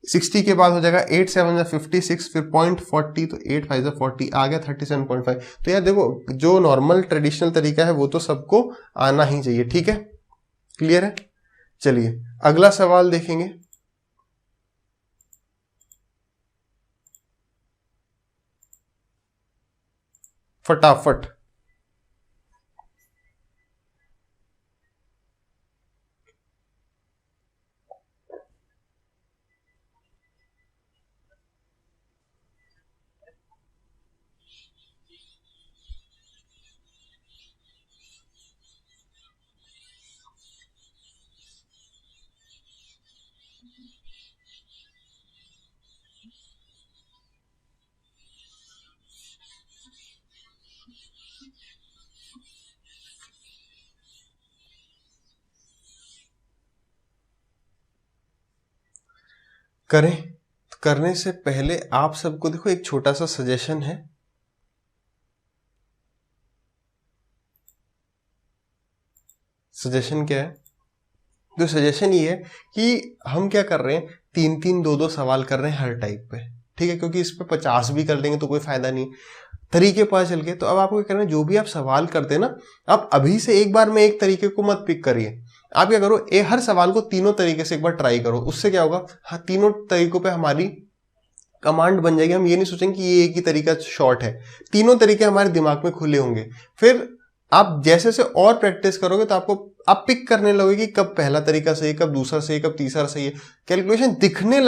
60 के बाद हो जाएगा 8 7 जा 56, फिर 0.40, तो 8 5 जा 40 आ गया 37.5। तो यार देखो, जो नॉर्मल ट्रेडिशनल तरीका है वो तो सबको आना ही चाहिए, ठीक है, क्लियर है। चलिए अगला सवाल देखेंगे। फटाफट करें। करने से पहले आप सबको देखो एक छोटा सा सजेशन है। सजेशन क्या है? तो सजेशन ये है कि हम क्या कर रहे हैं, 3-3 2-2 सवाल कर रहे हैं हर टाइप पे, ठीक है, क्योंकि इस पे 50 भी कर लेंगे तो कोई फायदा नहीं, तरीके पता चल गए। तो अब आपको क्या करना है, जो भी आप सवाल करते हैं ना, आप अभी से एक बार में एक तरीके को मत पिक करिए। आप क्या करो, हर सवाल को तीनों तरीके से एक बार ट्राई करो। उससे क्या होगा, हाँ, तीनों तरीकों पे हमारी कमांड बन जाएगी। हम ये नहीं सोचेंगे कि ये एक ही तरीका शॉर्ट है, तीनों तरीके हमारे दिमाग में खुले होंगे। फिर आप जैसे से और प्रैक्टिस करोगे तो आपको आप पिक करने लगोगे कि कब पहला तरीका सही, कब दूसरा सही, कब तीसरा सही है। कैलकुलेशन दिखने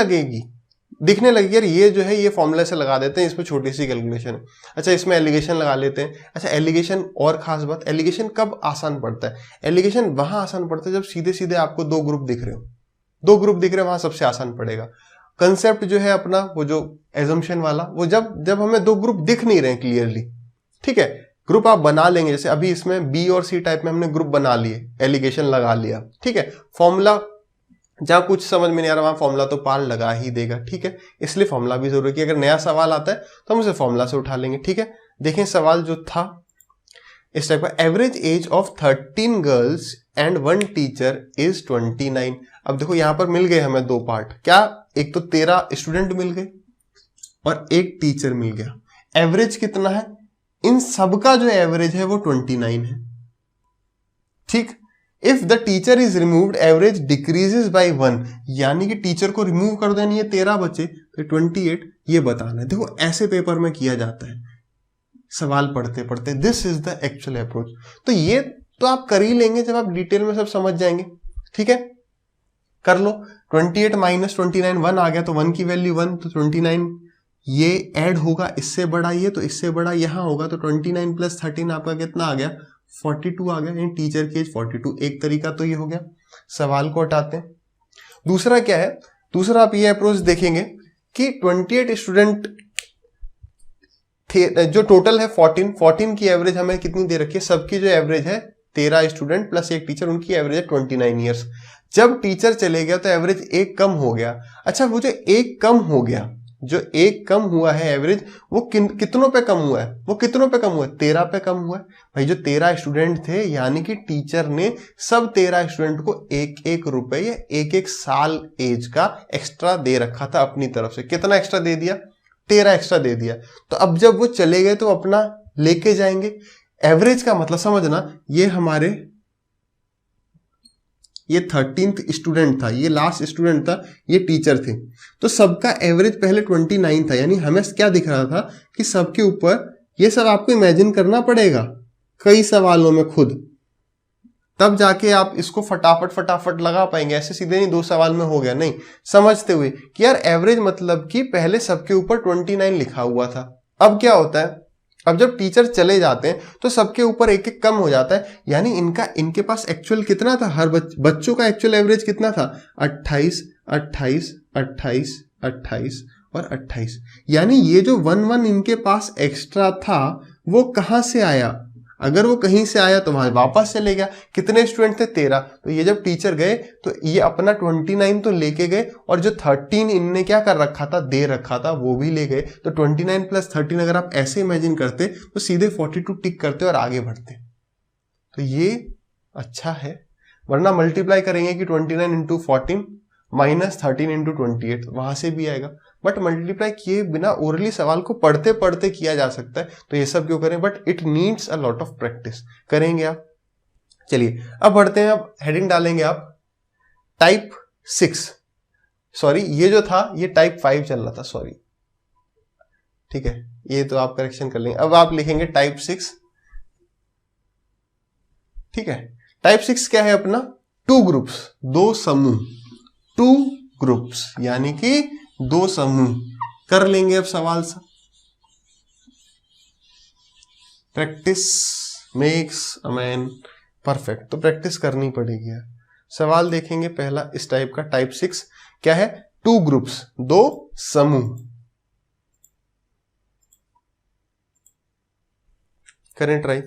लगेगी यार, ये जो है ये फॉर्मूला से लगा देते हैं, इसमें छोटी सी कैलकुलेशन है, अच्छा इसमें एलिगेशन लगा लेते हैं। अच्छा एलिगेशन और खास बात, एलिगेशन कब आसान पड़ता है, एलिगेशन वहां आसान पड़ता है जब सीधे सीधे आपको दो ग्रुप दिख रहे हो, वहां सबसे आसान पड़ेगा। कंसेप्ट जो है अपना वो जो एजम्पशन वाला, वो जब हमें दो ग्रुप दिख नहीं रहे क्लियरली, ठीक है, ग्रुप आप बना लेंगे। जैसे अभी इसमें बी और सी टाइप में हमने ग्रुप बना लिए, एलिगेशन लगा लिया, ठीक है, फॉर्मूला जहां कुछ समझ में नहीं आ रहा वहां फॉर्मूला तो पार लगा ही देगा, ठीक है, इसलिए फॉर्मूला भी जरूरी है कि अगर नया सवाल आता है तो हम उसे फॉर्मूला से उठा लेंगे, ठीक है। देखें सवाल जो था इस टाइप का, average age of 13 girls and 1 teacher is 29। अब देखो यहां पर मिल गए हमें दो पार्ट, क्या, एक तो 13 स्टूडेंट मिल गए और एक टीचर मिल गया। एवरेज कितना है, इन सबका जो एवरेज है वो 29 है, ठीक। If the teacher is removed average decreases by 1, यानी कि टीचर को रिमूव कर देनी है, 13 बचे तो 28, ये बताना है। देखो ऐसे पेपर में किया जाता है सवाल पढ़ते पढ़ते, this is the actual approach. तो ये तो आप कर ही लेंगे जब आप डिटेल में सब समझ जाएंगे, ठीक है, कर लो। 28 माइनस 29 1 आ गया, तो 1 की वैल्यू 1, तो 29 ये ऐड होगा, इससे बड़ा ये तो इससे बड़ा यहां होगा, तो 29 प्लस 13 आपका कितना आ गया, 42 आ गया, यानी टीचर की एज 42। एक तरीका तो ये हो गया, सवाल को हटाते हैं। दूसरा क्या है, दूसरा आप ये अप्रोच देखेंगे कि 28 स्टूडेंट थे, जो टोटल है 14 की एवरेज हमें कितनी दे रखी है, सबकी जो एवरेज है 13 स्टूडेंट प्लस एक टीचर, उनकी एवरेज है 29 ईयर्स। जब टीचर चले गया तो एवरेज एक कम हो गया। अच्छा वो जो एक कम हो गया, जो एक कम हुआ है एवरेज, वो कितनों पे कम हुआ है, वो कितनों पे कम हुआ है, 13 पे कम हुआ है भाई। जो 13 स्टूडेंट थे, यानी कि टीचर ने सब 13 स्टूडेंट को 1-1 रुपए या 1-1 साल एज का एक्स्ट्रा दे रखा था अपनी तरफ से। कितना एक्स्ट्रा दे दिया, 13 एक्स्ट्रा दे दिया। तो अब जब वो चले गए तो अपना लेके जाएंगे। एवरेज का मतलब समझना, ये हमारे ये 13th स्टूडेंट था, ये लास्ट स्टूडेंट था, ये टीचर थे, तो सबका एवरेज पहले 29 था। यानी हमें क्या दिख रहा था कि सबके ऊपर, ये सब आपको इमेजिन करना पड़ेगा कई सवालों में खुद, तब जाके आप इसको फटाफट फटाफट लगा पाएंगे। ऐसे सीधे नहीं 2 सवाल में हो गया, नहीं, समझते हुए कि यार एवरेज मतलब कि पहले सबके ऊपर 29 लिखा हुआ था। अब क्या होता है, अब जब टीचर चले जाते हैं तो सबके ऊपर एक एक कम हो जाता है, यानी इनके पास एक्चुअल कितना था, हर बच्चों का एक्चुअल एवरेज कितना था, 28 28 28 28 और 28। यानी ये जो 1 इनके पास एक्स्ट्रा था वो कहां से आया, अगर वो कहीं से आया तो वहां वापस चले गया। कितने स्टूडेंट थे, 13। तो ये जब टीचर गए तो ये अपना 29 तो लेके गए, और जो 13 इनने क्या कर रखा था, दे रखा था, वो भी ले गए। तो 29 + 13 अगर आप ऐसे इमेजिन करते तो सीधे 42 टिक करते और आगे बढ़ते। तो ये अच्छा है, वरना मल्टीप्लाई करेंगे कि 29 × 14 - 13 × 28, वहां से भी आएगा। बट मल्टीप्लाई किए बिना ओरली सवाल को पढ़ते पढ़ते किया जा सकता है, तो ये सब क्यों करें, but it needs a lot of practice. करेंगे आप। चलिए अब बढ़ते हैं, अब हेडिंग डालेंगे आप टाइप 6, सॉरी ये जो था ये टाइप 5 चल रहा था, सॉरी, ठीक है, ये तो आप करेक्शन कर लेंगे। अब आप लिखेंगे टाइप 6, ठीक है। टाइप 6 क्या है अपना, 2 ग्रुप्स, 2 समूह, 2 ग्रुप्स यानी कि 2 समूह। कर लेंगे अब सवाल सा, practice makes a man perfect, तो प्रैक्टिस करनी पड़ेगी यार। सवाल देखेंगे पहला इस टाइप का, टाइप 6 क्या है, 2 ग्रुप्स, 2 समूह। करें ट्राई।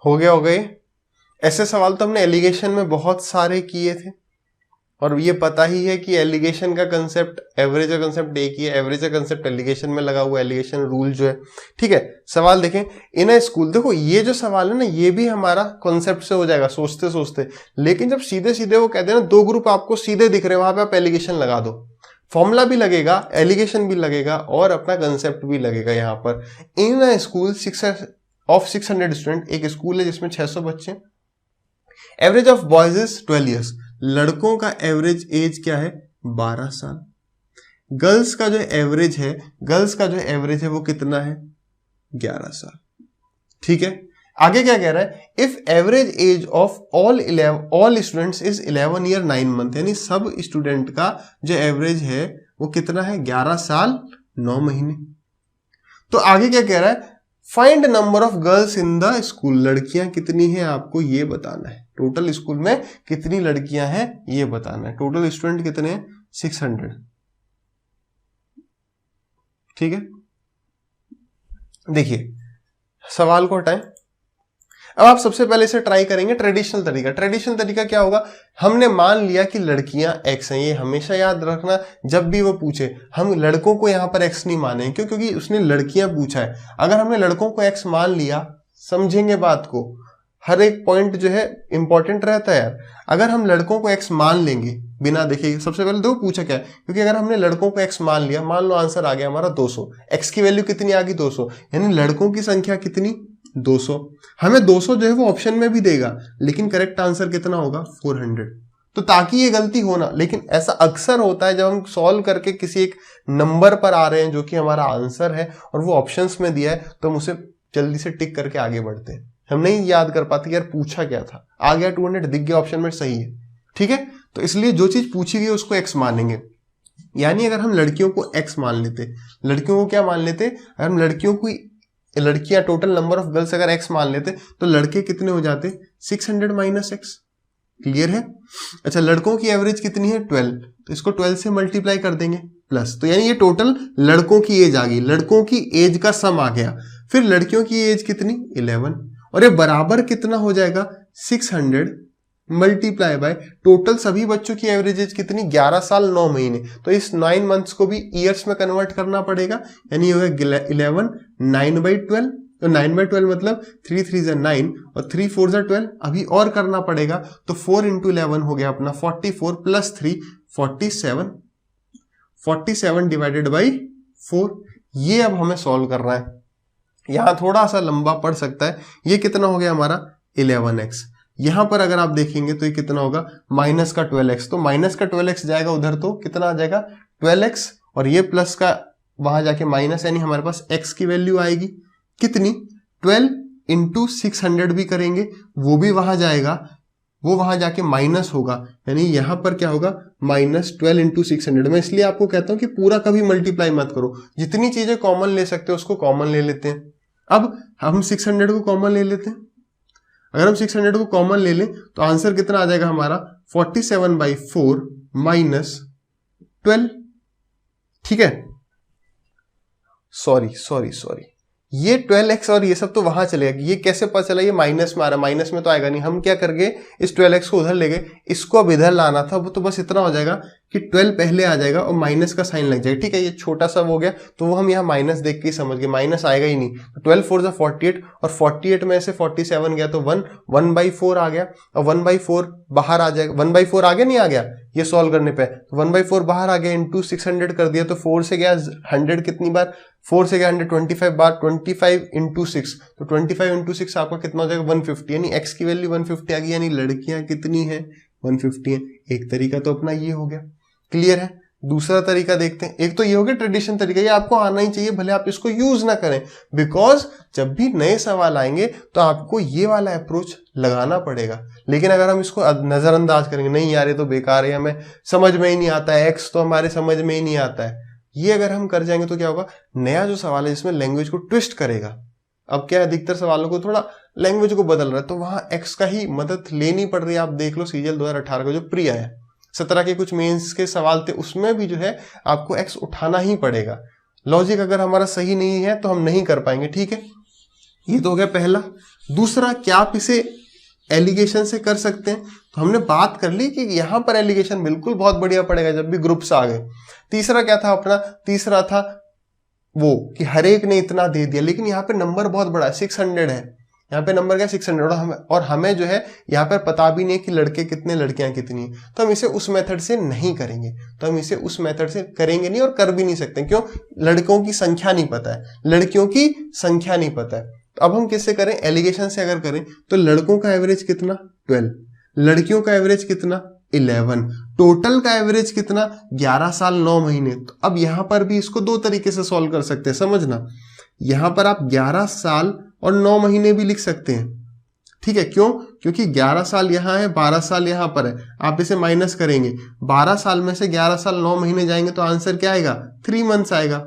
हो गए। ऐसे सवाल तो हमने एलिगेशन में बहुत सारे किए थे, और ये पता ही है कि एलिगेशन का कंसेप्ट एवरेज का कंसेप्ट एक ही है, एवरेज का कंसेप्ट एलिगेशन में लगा हुआ, एलिगेशन रूल जो है, ठीक है। सवाल देखें, इन अ स्कूल, देखो ये जो सवाल है ना, ये भी हमारा कॉन्सेप्ट से हो जाएगा सोचते सोचते, लेकिन जब सीधे सीधे वो कहते हैं ना 2 ग्रुप आपको सीधे दिख रहे हैं, वहां पे आप एलिगेशन लगा दो, फॉर्मूला भी लगेगा, एलिगेशन भी लगेगा और अपना कंसेप्ट भी लगेगा। यहाँ पर इन अ स्कूल 600 स्टूडेंट, एक स्कूल है जिसमें 600 बच्चे, average of boys is 12 years, लड़कों का एवरेज एज क्या है, 12 साल। गर्ल्स का जो एवरेज है वो कितना है, 11 साल, ठीक है। आगे क्या कह रहा है, if average age of all students is 11 year 9 month, यानी सब स्टूडेंट का जो एवरेज है वो कितना है, 11 साल 9 महीने। तो आगे क्या कह रहा है, find number of girls in the school, लड़कियां कितनी हैं आपको ये बताना है, टोटल स्कूल में कितनी लड़कियां हैं ये बताना है। टोटल स्टूडेंट कितने हैं, 600, ठीक है। देखिए सवाल को हटाएं, अब आप सबसे पहले इसे ट्राई करेंगे ट्रेडिशनल तरीका। ट्रेडिशनल तरीका क्या होगा, हमने मान लिया कि लड़कियां एक्स हैं, ये हमेशा याद रखना, जब भी वो पूछे हम लड़कों को यहां पर एक्स नहीं माने, क्यों, क्योंकि उसने लड़कियां पूछा है। अगर हमने लड़कों को एक्स मान लिया, समझेंगे बात को, हर एक पॉइंट जो है इंपॉर्टेंट रहता है यार। अगर हम लड़कों को एक्स मान लेंगे बिना देखे, सबसे पहले दो पूछा क्या है, क्योंकि अगर हमने लड़कों को एक्स मान लिया, मान लो आंसर आ गया हमारा 200, एक्स की वैल्यू कितनी आ गई 200, यानी लड़कों की संख्या कितनी 200। हमें 200 जो है वो ऑप्शन में भी देगा, लेकिन करेक्ट आंसर कितना होगा 400। तो ताकि ये गलती हो ना, लेकिन ऐसा अक्सर होता है जब हम सॉल्व करके किसी एक नंबर पर आ रहे हैं जो कि हमारा आंसर है और वो ऑप्शंस में दिया है, तो हम उसे जल्दी से टिक करके आगे बढ़ते हैं। हम नहीं याद कर पाते यार पूछा क्या था, आ गया 200 दिख गया ऑप्शन में, सही है, ठीक है। तो इसलिए जो चीज पूछी गई उसको एक्स मानेंगे। यानी अगर हम लड़कियों को एक्स मान लेते, लड़कियों को क्या मान लेते, अगर हम लड़कियां टोटल नंबर ऑफ गर्ल्स अगर एक्स मान लेते तो लड़के कितने हो जाते 600 माइनस एक्स, क्लियर है। अच्छा लड़कों की एवरेज कितनी है 12, तो इसको 12 से मल्टीप्लाई कर देंगे प्लस, तो यानी ये टोटल लड़कों की एज आ गई, लड़कों की एज का सम आ गया। फिर लड़कियों की एज कितनी 11, और ये बराबर कितना हो जाएगा 600 मल्टीप्लाई बाय टोटल सभी बच्चों की एवरेज एज कितनी 11 साल 9 महीने। तो इस 9 मंथ्स को भी ईयर्स में कन्वर्ट करना पड़ेगा, यानी होगा 11 9/12, तो 9/12 मतलब 3 3 = 9 और 3 4 = 12। अभी और करना पड़ेगा, तो 4 × 11 हो गया अपना 44 प्लस 3 47, 47 डिवाइडेड बाई 4। ये अब हमें सॉल्व करना है, यहां थोड़ा सा लंबा पड़ सकता है। ये कितना हो गया हमारा 11x। यहां पर अगर आप देखेंगे तो ये कितना होगा माइनस का 12x, तो माइनस का 12x जाएगा उधर तो कितना आ जाएगा 12x, और ये प्लस का वहां जाके माइनस, यानी हमारे पास x की वैल्यू आएगी कितनी 12 × 600 भी करेंगे वो भी वहां जाएगा, वो वहां जाके माइनस होगा, यानी यहां पर क्या होगा -12 × 600। मैं इसलिए आपको कहता हूं कि पूरा कभी मल्टीप्लाई मत करो, जितनी चीजें कॉमन ले सकते हो उसको कॉमन ले लेते हैं। अब हम 600 को कॉमन ले लेते हैं। अगर हम 600 को कॉमन ले लें तो आंसर कितना आ जाएगा हमारा 47/4 माइनस 12। ठीक है, सॉरी ये 12x और ये सब तो वहां चलेगा, ये कैसे पता चला ये माइनस में आ रहा है, माइनस में तो आएगा नहीं। हम क्या करके इस 12x को उधर ले गए, इसको अब इधर लाना था, वो तो बस इतना हो जाएगा कि 12 पहले आ जाएगा और माइनस का साइन लग जाएगा। ठीक है, ये छोटा सा हो गया, तो वो हम यहाँ माइनस देख के ही समझ गए, माइनस आएगा ही नहीं। 12 4 = 48 और 48 में से 47 गया तो 1/4 आ गया, और 1/4 बाहर आ जाएगा। 1/4 आ गया नहीं आ गया, ये सॉल्व करने पे 1/4 बाहर आ गया, इंटू 600 कर दिया, तो 4 से गया 100 कितनी बार, 4 से गया 125 बार, 25 × 6, तो 25 × 6 आपका कितना हो जाएगा 150, यानी x की वैल्यू 150 आ गई, यानी लड़कियां कितनी है 150 है। एक तरीका तो अपना ये हो गया, क्लियर है। दूसरा तरीका देखते हैं, एक तो ये हो गया ट्रेडिशनल तरीका, ये आपको आना ही चाहिए, भले आप इसको यूज ना करें, बिकॉज जब भी नए सवाल आएंगे तो आपको ये वाला अप्रोच लगाना पड़ेगा। लेकिन अगर हम इसको नजरअंदाज करेंगे, नहीं यार ये तो बेकार है, हमें समझ में ही नहीं आता है, एक्स तो हमारे समझ में ही नहीं आता है, ये अगर हम कर जाएंगे तो क्या होगा, नया जो सवाल है जिसमें लैंग्वेज को ट्विस्ट करेगा। अब क्या है, अधिकतर सवालों को थोड़ा लैंग्वेज को बदल रहा है, तो वहां एक्स का ही मदद लेनी पड़ रही है। आप देख लो सीजीएल 2018 का जो प्री आया, 17 के कुछ मेंस के सवाल थे, उसमें भी जो है आपको एक्स उठाना ही पड़ेगा। लॉजिक अगर हमारा सही नहीं है तो हम नहीं कर पाएंगे। ठीक है, ये तो हो गया पहला। दूसरा, क्या आप इसे एलिगेशन से कर सकते हैं, तो हमने बात कर ली कि यहां पर एलिगेशन बिल्कुल बहुत बढ़िया पड़ेगा जब भी ग्रुप्स आ गए। तीसरा क्या था अपना, तीसरा था वो कि हर एक ने इतना दे दिया, लेकिन यहाँ पे नंबर बहुत बड़ा है, 600 है, यहाँ पे नंबर क्या 600, और हमें जो है यहाँ पर पता भी नहीं कि लड़के कितने लड़कियां कितनी, तो हम इसे उस मेथड से नहीं करेंगे, तो हम इसे उस मेथड से करेंगे नहीं और कर भी नहीं सकते। क्यों, लड़कों की संख्या नहीं पता है, लड़कियों की संख्या नहीं पता है। तो अब हम किससे करें, एलिगेशन से अगर करें तो लड़कों का एवरेज कितना 12, लड़कियों का एवरेज कितना 11, टोटल का एवरेज कितना 11 साल 9 महीने। तो अब यहां पर भी इसको दो तरीके से सॉल्व कर सकते हैं, समझना। यहां पर आप 11 साल और 9 महीने भी लिख सकते हैं। ठीक है, क्यों, क्योंकि 11 साल यहां है, 12 साल यहां पर है, आप इसे माइनस करेंगे, 12 साल में से 11 साल 9 महीने जाएंगे तो आंसर क्या आएगा 3 मंथ्स आएगा,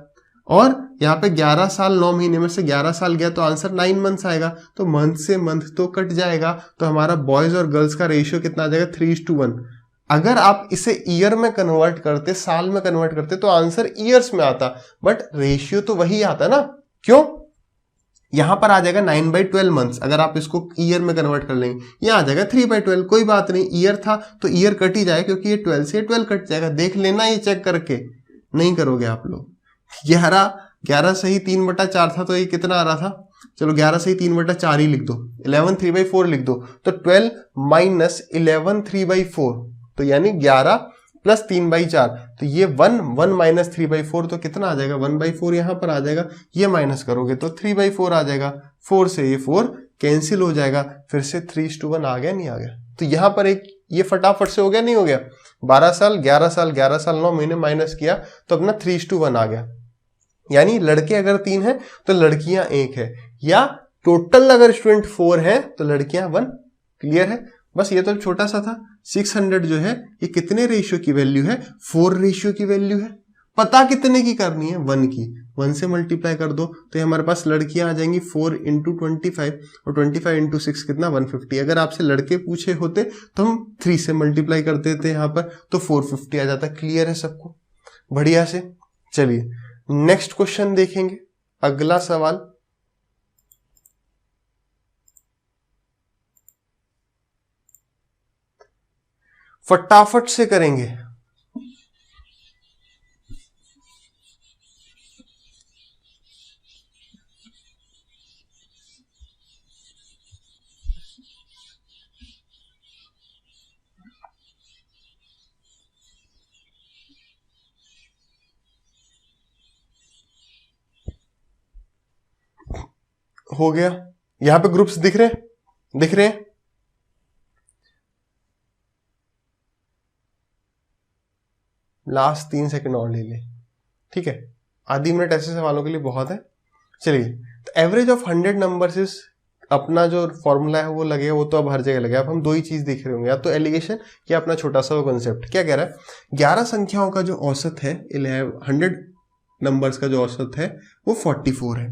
और यहाँ पे 11 साल 9 महीने में से 11 साल गया तो आंसर 9 मंथ्स आएगा, तो मंथ से मंथ तो कट जाएगा, तो हमारा बॉयज और गर्ल्स का रेशियो कितना आ जाएगा 3:1। अगर आप इसे ईयर में कन्वर्ट करते, साल में कन्वर्ट करते, तो आंसर ईयर्स में आता, बट रेशियो तो वही आता ना। क्यों, यहां पर आ जाएगा 9/12 मंथ्स, अगर आप इसको ईयर में कन्वर्ट कर लेंगे, यहां आ जाएगा 3/12, कोई बात नहीं, ईयर था तो ईयर कट ही जाएगा, क्योंकि ये 12 से 12 कट जाएगा, देख लेना ये चेक करके, नहीं करोगे आप लोग। 11 सही 3/4 था, तो ये कितना आ रहा था, चलो 11 सही 3/4 ही लिख दो, 11 3/4 लिख दो, तो 12 माइनस 11 3/4, तो यानी 11 प्लस 3/4, तो ये 1 माइनस 3/4, तो कितना आ जाएगा 1/4 यहां पर आ जाएगा, ये माइनस करोगे तो 3/4 आ जाएगा, 4 से ये 4 कैंसिल हो जाएगा, फिर से 3:1 आ गया नहीं आ गया, तो यहां पर एक ये फटाफट से हो गया नहीं हो गया, 12 साल 11 साल 11 साल 9 महीने माइनस किया तो अपना 3:1 आ गया, यानी लड़के अगर 3 हैं तो लड़कियां 1 है, या टोटल अगर स्टूडेंट 4 है तो लड़कियां 1। क्लियर है, बस ये तो छोटा सा था। 600 जो है ये कितने रेशियो की वैल्यू है, 4 रेशियो की वैल्यू है, पता कितने की करनी है 1 की, 1 से मल्टीप्लाई कर दो तो हमारे पास लड़कियां आ जाएंगी 4 × 25, और 25 × 6 कितना 150। अगर आपसे लड़के पूछे होते तो हम 3 से मल्टीप्लाई कर देते यहाँ पर, तो 450 आ जाता। क्लियर है सबको, बढ़िया से। चलिए नेक्स्ट क्वेश्चन देखेंगे, अगला सवाल, फटाफट से करेंगे। हो गया। यहां पे ग्रुप्स दिख रहे हैं। लास्ट 3 सेकंड और ले ले, ठीक है, आधी मिनट ऐसे सवालों के लिए बहुत है। चलिए, तो एवरेज ऑफ 100 नंबर्स इज, अपना जो फॉर्मूला है वो लगेगा, वो तो अब हर जगह लगेगा। अब हम दो ही चीज देख रहे होंगे, या तो एलिगेशन या अपना छोटा सा कॉन्सेप्ट। क्या कह रहा है, 11 संख्याओं का जो औसत है 100 नंबर्स का जो औसत है वो 44 है,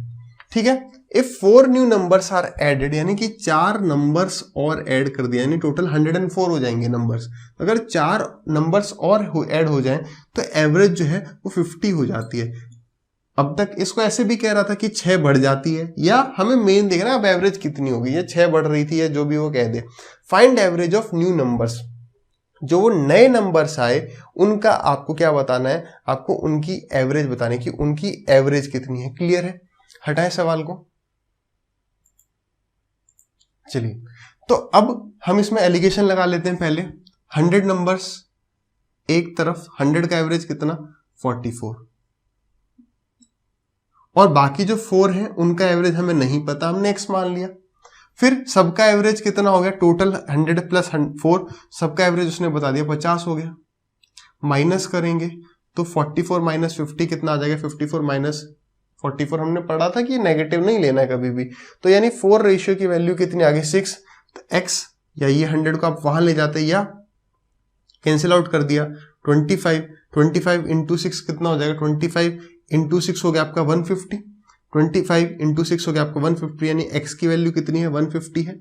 ठीक है। If 4 new numbers are added, यानी कि 4 नंबर्स और ऐड कर दिया, यानी टोटल 104 हो जाएंगे नंबर्स। अगर 4 नंबर्स और ऐड हो जाएं तो एवरेज जो है वो 50 हो जाती है। अब तक इसको ऐसे भी कह रहा था कि 6 बढ़ जाती है, या हमें मेन देखना अब एवरेज कितनी होगी, ये 6 बढ़ रही थी या जो भी वो कह दे। Find average of new numbers, जो वो नए नंबर्स आए उनका आपको क्या बताना है, आपको उनकी एवरेज बतानी कि उनकी एवरेज कितनी है। क्लियर है, हटाए सवाल को। चलिए, तो अब हम इसमें एलिगेशन लगा लेते हैं। पहले 100 नंबर्स एक तरफ, 100 का एवरेज कितना 44, और बाकी जो 4 हैं उनका एवरेज हमें नहीं पता, हमने x मान लिया। फिर सबका एवरेज कितना हो गया, टोटल 100 प्लस 4, सबका एवरेज उसने बता दिया 50 हो गया। माइनस करेंगे तो 44 माइनस 50 कितना आ जाएगा, 54 माइनस 44, हमने पढ़ा था कि नेगेटिव नहीं लेना है कभी भी, तो यानी 4 रेशियो की वैल्यू कितनी आ गई 6। तो x या ये 100 को आप वहां ले जाते या कैंसिल आउट कर दिया, 25 इंटू 6 कितना हो जाएगा, 25 इंटू 6 हो गया आपका 150, 25 इंटू 6 हो गया आपका 150, यानी x की वैल्यू कितनी है 150 है।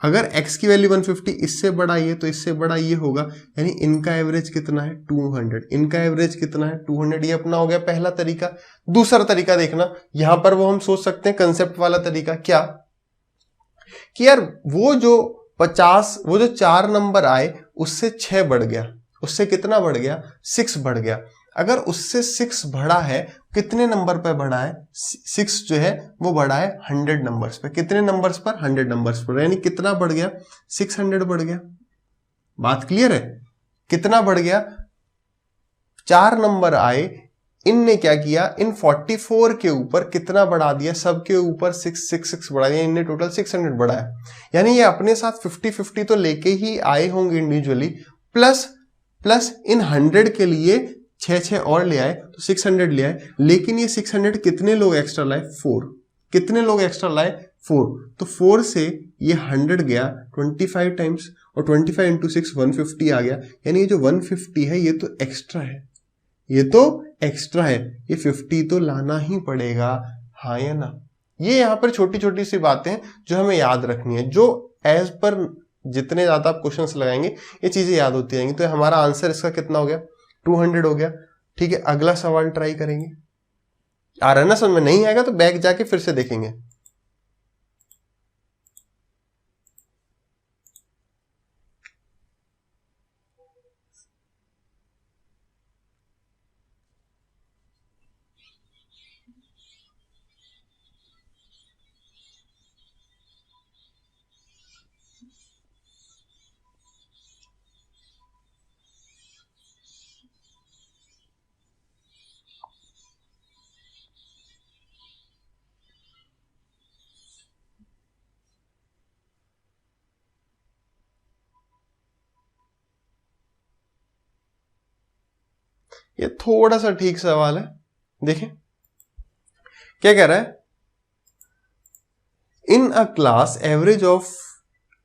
अगर x की वैल्यू 150 इससे बड़ा ये तो इससे बड़ा ये होगा, यानी इनका एवरेज कितना है 200, इनका एवरेज कितना है 200। ये अपना हो गया पहला तरीका। दूसरा तरीका देखना, यहां पर वो हम सोच सकते हैं कंसेप्ट वाला तरीका, क्या कि यार वो जो 50, वो जो 4 नंबर आए उससे 6 बढ़ गया, उससे कितना बढ़ गया 6 बढ़ गया। अगर उससे 6 बढ़ा है, कितने नंबर पर बढ़ा है, 6 जो है वो बढ़ा है 100 नंबर्स पे। कितने नंबर्स पर, 100 नंबर्स पर, यानी कितना बढ़ गया 600 बढ़ गया। बात क्लियर है, कितना बढ़ गया, 4 नंबर आए, इनने क्या किया, इन 44 के ऊपर कितना बढ़ा दिया, सबके ऊपर 6 बढ़ा दिया, इनने टोटल 600 बढ़ाया। यानी ये अपने साथ 50-50 तो लेके ही आए होंगे इंडिविजुअली, प्लस इन 100 के लिए 6 और ले आए तो 600 ले आए। लेकिन ये 600 कितने लोग एक्स्ट्रा लाए, 4। कितने लोग एक्स्ट्रा लाए, 4। तो 4 से ये 100 गया 25 टाइम्स, और 25 इंटू 6 150 आ गया। यानी ये जो 150 है ये तो एक्स्ट्रा है, ये तो एक्स्ट्रा है, ये 50 तो लाना ही पड़ेगा, हाँ या ना। ये यहाँ पर छोटी छोटी सी बातें जो हमें याद रखनी है, जो एज पर जितने ज्यादा आप क्वेश्चंस लगाएंगे ये चीजें याद होती रहेंगी। तो हमारा आंसर इसका कितना हो गया, 200 हो गया। ठीक है, अगला सवाल ट्राई करेंगे। आ रहा है ना समझ में, नहीं आएगा तो बैक जाके फिर से देखेंगे। ये थोड़ा सा ठीक सवाल है, देखें क्या कह रहा है। In a class average of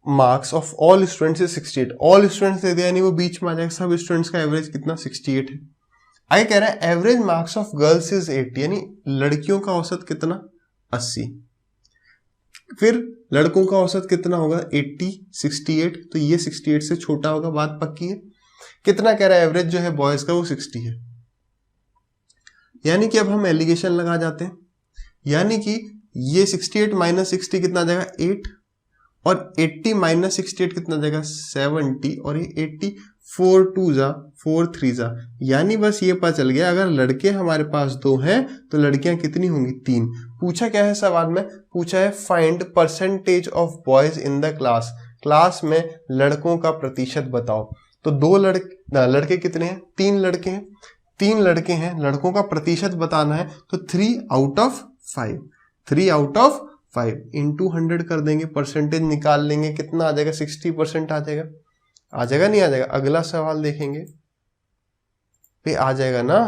marks of all students is 68। All students दे दिया, यानी वो बीच में आ जाएगा, सब स्टूडेंट्स का एवरेज कितना 68 है। आगे कह रहा है average marks of girls is 80, यानी लड़कियों का औसत कितना 80। फिर लड़कों का औसत कितना होगा 80, 68, तो ये 68 से छोटा होगा, बात पक्की है। कितना कह रहा है एवरेज जो है बॉयज का वो 60 है। यानी कि अब हम एलिगेशन लगा जाते हैं, यानी कि ये 68 माइनस 60 कितना आ जाएगा 8, और 80 माइनस 68 कितना आ जाएगा 70, और ये 80 4 2 जा 4 3 जा, यानी बस ये पता चल गया अगर लड़के हमारे पास 2 हैं तो लड़कियां कितनी होंगी 3। पूछा क्या है सवाल में, पूछा है find percentage of boys in the class, class में लड़कों का प्रतिशत बताओ। तो 2 लड़के कितने हैं, 3 लड़के हैं, 3 लड़के हैं, लड़कों का प्रतिशत बताना है, तो 3 out of 5, 3 out of 5 into 100 कर देंगे, परसेंटेज निकाल लेंगे, कितना आ जाएगा, 60% आ जाएगा। आ जाएगा नहीं आ जाएगा? अगला सवाल देखेंगे पे आ जाएगा ना,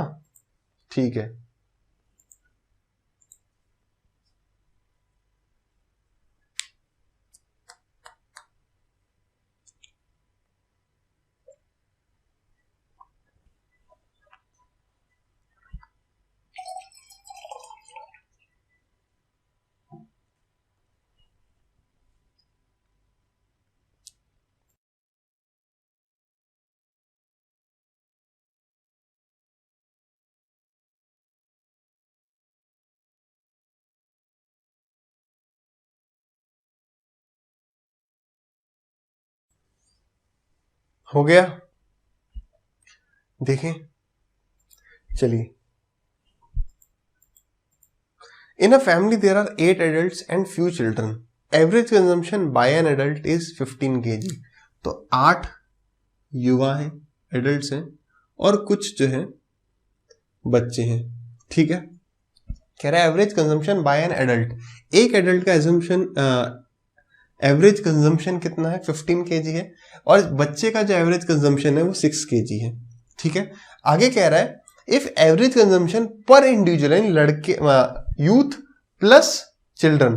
ठीक है। हो गया, देखें, चलिए। In a family there are 8 adults and few children. Average consumption by an adult is 15 kg. तो 8 युवा हैं, एडल्ट्स हैं, और कुछ जो है बच्चे हैं, ठीक है। कह रहा है average consumption by an adult, एक एडल्ट का एवरेज कंजम्पशन कितना है, 15 kg है, और बच्चे का जो एवरेज कंजम्पशन है वो 6 kg है, ठीक है। आगे कह रहा है इफ एवरेज कंजम्पशन पर इंडिविजुअल, यानी लड़के, यूथ प्लस चिल्ड्रन,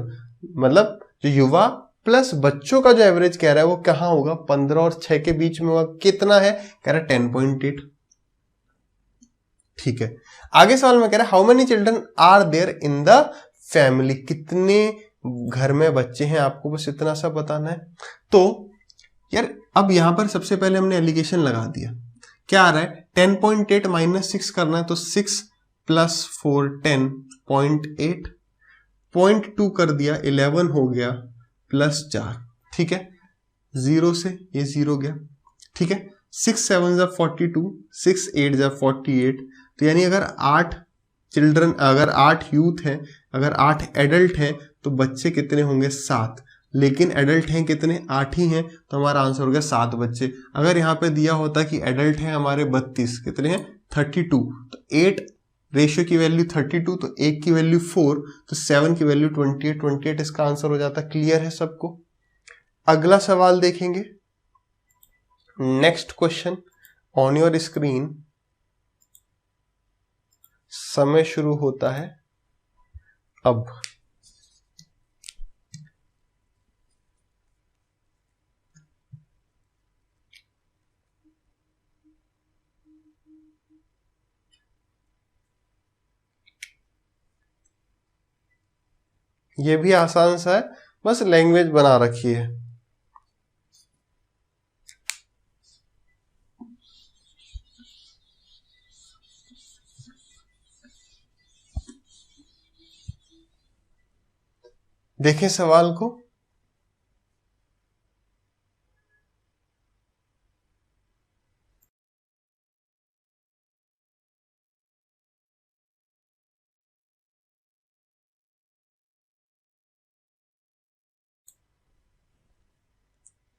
मतलब जो युवा प्लस बच्चों का जो एवरेज कह रहा है वो कहां होगा, 15 और 6 के बीच में होगा। कितना है, कह रहा है 10.8, ठीक है। आगे सवाल में कह रहा है how many children are there in the family, कितने घर में बच्चे हैं, आपको बस इतना सा बताना है। तो यार अब यहां पर सबसे पहले हमने एलिगेशन लगा दिया, क्या आ रहा है, 10.8 माइनस 6 करना है, तो 6 प्लस 4 10.8, 0.2 कर दिया 11 हो गया, प्लस 4, ठीक है, 0 से ये 0 गया, ठीक है। 6 7 जा 42, 6 8 जा 48, तो यानी अगर 8 चिल्ड्रन, अगर 8 यूथ हैं, अगर 8 एडल्ट हैं, तो बच्चे कितने होंगे, 7, लेकिन एडल्ट हैं कितने, 8 ही हैं, तो हमारा आंसर हो गया 7 बच्चे। अगर यहाँ पे दिया होता कि एडल्ट हैं हमारे 32, कितने हैं 32, तो 8 रेशियो की वैल्यू 32, तो 1 की वैल्यू 4, तो 7 की वैल्यू 28 इसका आंसर हो जाता। क्लियर है सबको? अगला सवाल देखेंगे, next question on your screen. समय शुरू होता है अब। ये भी आसान सा है, बस लैंग्वेज बना रखी है। देखें सवाल को,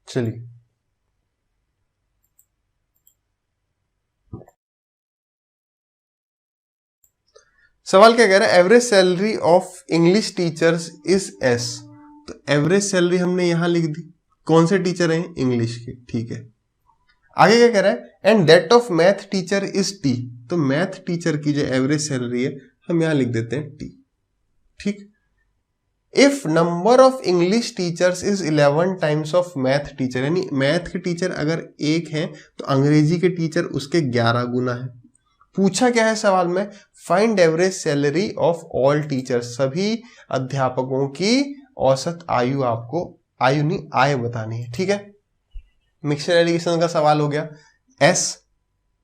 चलिए। सवाल क्या कह रहा है, average salary of English teachers is S. तो एवरेज सैलरी हमने यहां लिख दी, कौन से टीचर हैं, इंग्लिश के, ठीक है। आगे क्या कह रहा है, and that of math teacher is T. तो मैथ टीचर की जो एवरेज सैलरी है हम यहां लिख देते हैं टी, ठीक। If number of English teachers is 11 times of math teacher, यानी मैथ के टीचर अगर 1 है तो अंग्रेजी के टीचर उसके 11 गुना है। पूछा क्या है सवाल में, find average salary of all teachers, सभी अध्यापकों की औसत आयु, आपको आयु नहीं आय बतानी है, ठीक है। मिक्सचर एलिगेशन का सवाल हो गया, एस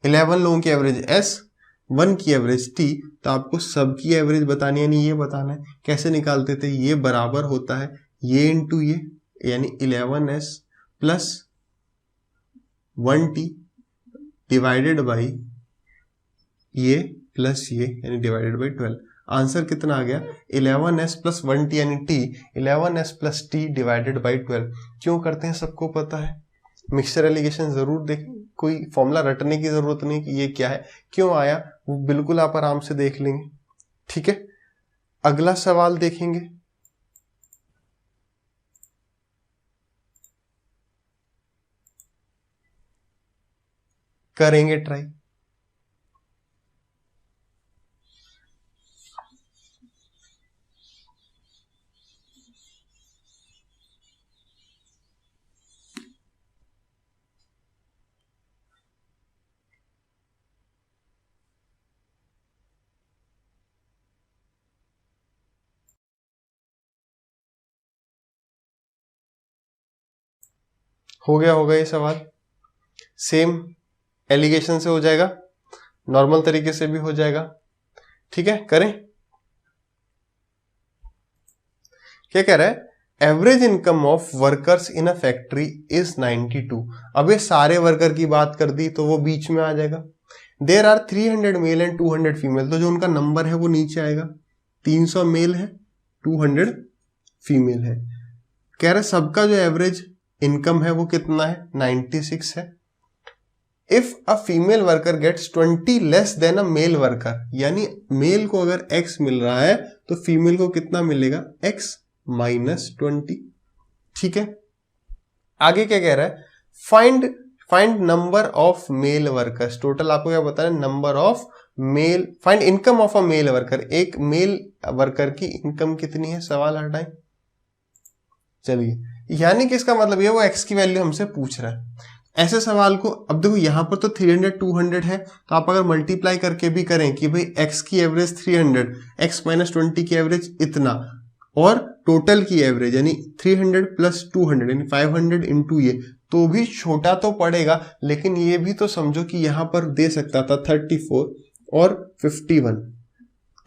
11 लोगों की एवरेज एस, 1 की एवरेज टी, तो आपको सबकी एवरेज बतानी है, यानी ये बताना है। कैसे निकालते थे, ये बराबर होता है ये इंटू ये, यानी 11s plus 1t divided by ये प्लस ये, यानी डिवाइडेड बाई 12। आंसर कितना आ गया, 11s प्लस 1t यानी t, 11s plus t divided by 12। क्यों करते हैं सबको पता है, मिक्सचर एलिगेशन जरूर देखें, कोई फॉर्मूला रटने की जरूरत नहीं कि ये क्या है, क्यों आया, वो बिल्कुल आप आराम से देख लेंगे, ठीक है। अगला सवाल देखेंगे, करेंगे ट्राई। हो गया होगा ये सवाल, सेम एलिगेशन से हो जाएगा, नॉर्मल तरीके से भी हो जाएगा। ठीक है, करें। क्या कह रहा है, average income of workers in a factory is 92। अब ये सारे वर्कर की बात कर दी तो वो बीच में आ जाएगा। There are 300 male and 200 female, तो जो उनका नंबर है वो नीचे आएगा। 300 मेल है, 200 फीमेल है। कह रहे सबका जो एवरेज इनकम है वो कितना है, 96 है। If a female worker gets 20 less than a male worker, यानी मेल को अगर x मिल रहा है तो फीमेल को कितना मिलेगा, x -20। ठीक है, आगे क्या कह रहा है, find number of male workers. Total आपको क्या बताना है, number of male, find income of a male worker. एक मेल वर्कर की इनकम कितनी है, सवाल हटाएं। चलिए, यानी कि इसका मतलब ये वो x की वैल्यू हमसे पूछ रहा है। ऐसे सवाल को, अब देखो यहां पर तो 300 200 है, तो आप अगर मल्टीप्लाई करके भी करें कि भाई x की एवरेज 300, x -20 की एवरेज इतना, और टोटल की एवरेज यानी 300 + 200 यानी 500 इंटू ये, तो भी छोटा तो पड़ेगा, लेकिन ये भी तो समझो कि यहां पर दे सकता था 34 और 51।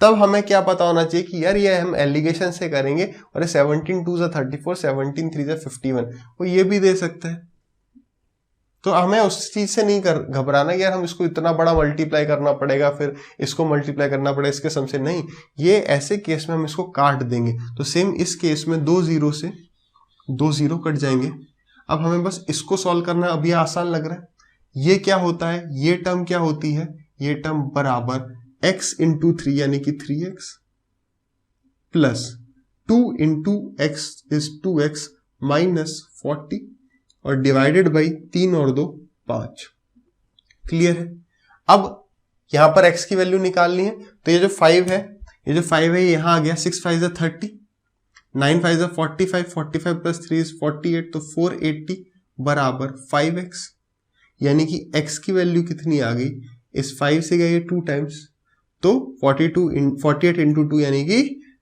तब हमें क्या पता होना चाहिए कि यार ये हम एलिगेशन से करेंगे, और 17 2 34, 17 3 51, वो ये भी दे सकते हैं। तो हमें उस चीज से नहीं घबराना यार हम इसको इतना बड़ा मल्टीप्लाई करना पड़ेगा, फिर इसको मल्टीप्लाई करना पड़ेगा इसके सम से, नहीं। ये ऐसे केस में हम इसको काट देंगे, तो सेम इस केस में 2 0 से 2 0 कट जाएंगे। अब हमें बस इसको सॉल्व करना है, अब ये आसान लग रहा है। ये क्या होता है, ये टर्म क्या होती है, ये टर्म बराबर x इंटू 3 यानी कि 3x plus 2 into x is 2x -40 और डिवाइडेड बाई 3 और 2 5। क्लियर है। अब यहां पर x की वैल्यू निकालनी है, तो ये जो 5 है, ये जो 5 है यहां आ गया, 6 5 30, 9 5 45, 45 प्लस 3 इज 48, तो 480 बराबर 5x, यानी कि x की वैल्यू कितनी आ गई, इस 5 से गई 2 टाइम्स, तो 48 इंटू 2 यानी कि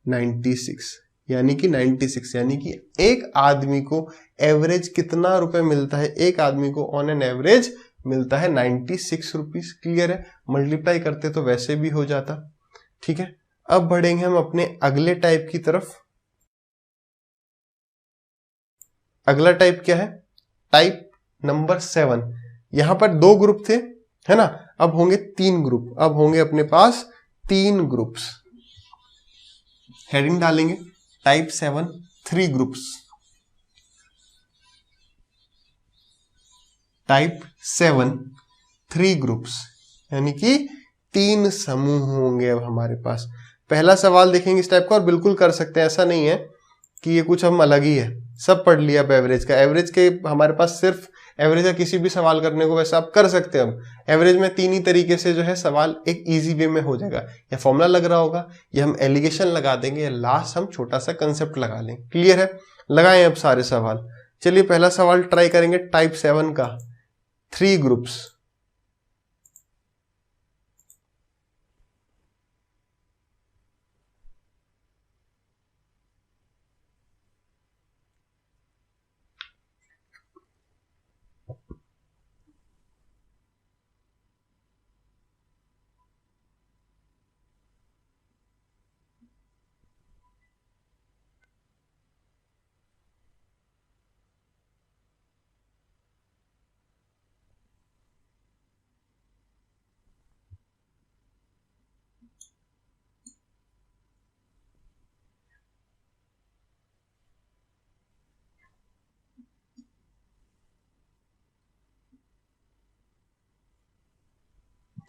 96, यानी कि 96, यानी कि एक आदमी को एवरेज कितना रुपए मिलता है, एक आदमी को ऑन एन एवरेज मिलता है 96 रुपीज। क्लियर है, मल्टीप्लाई करते तो वैसे भी हो जाता। ठीक है, अब बढ़ेंगे हम अपने अगले टाइप की तरफ। अगला टाइप क्या है, टाइप नंबर 7। यहां पर 2 ग्रुप थे, है ना, अब होंगे 3 ग्रुप, अब होंगे अपने पास 3 ग्रुप्स। हेडिंग डालेंगे टाइप 7 3 ग्रुप्स। टाइप 7 3 ग्रुप्स, यानी कि 3 समूह होंगे अब हमारे पास। पहला सवाल देखेंगे इस टाइप का, और बिल्कुल कर सकते हैं, ऐसा नहीं है कि ये कुछ हम अलग ही है, सब पढ़ लिया अब एवरेज का। एवरेज के हमारे पास सिर्फ एवरेज का किसी भी सवाल करने को वैसे आप कर सकते हैं। अब एवरेज में 3 ही तरीके से जो है सवाल एक इजी वे में हो जाएगा, या फॉर्मूला लग रहा होगा, या हम एलिगेशन लगा देंगे, या लास्ट हम छोटा सा कंसेप्ट लगा लेंगे। क्लियर है, लगाएं अब सारे सवाल। चलिए पहला सवाल ट्राई करेंगे टाइप 7 का, 3 ग्रुप्स।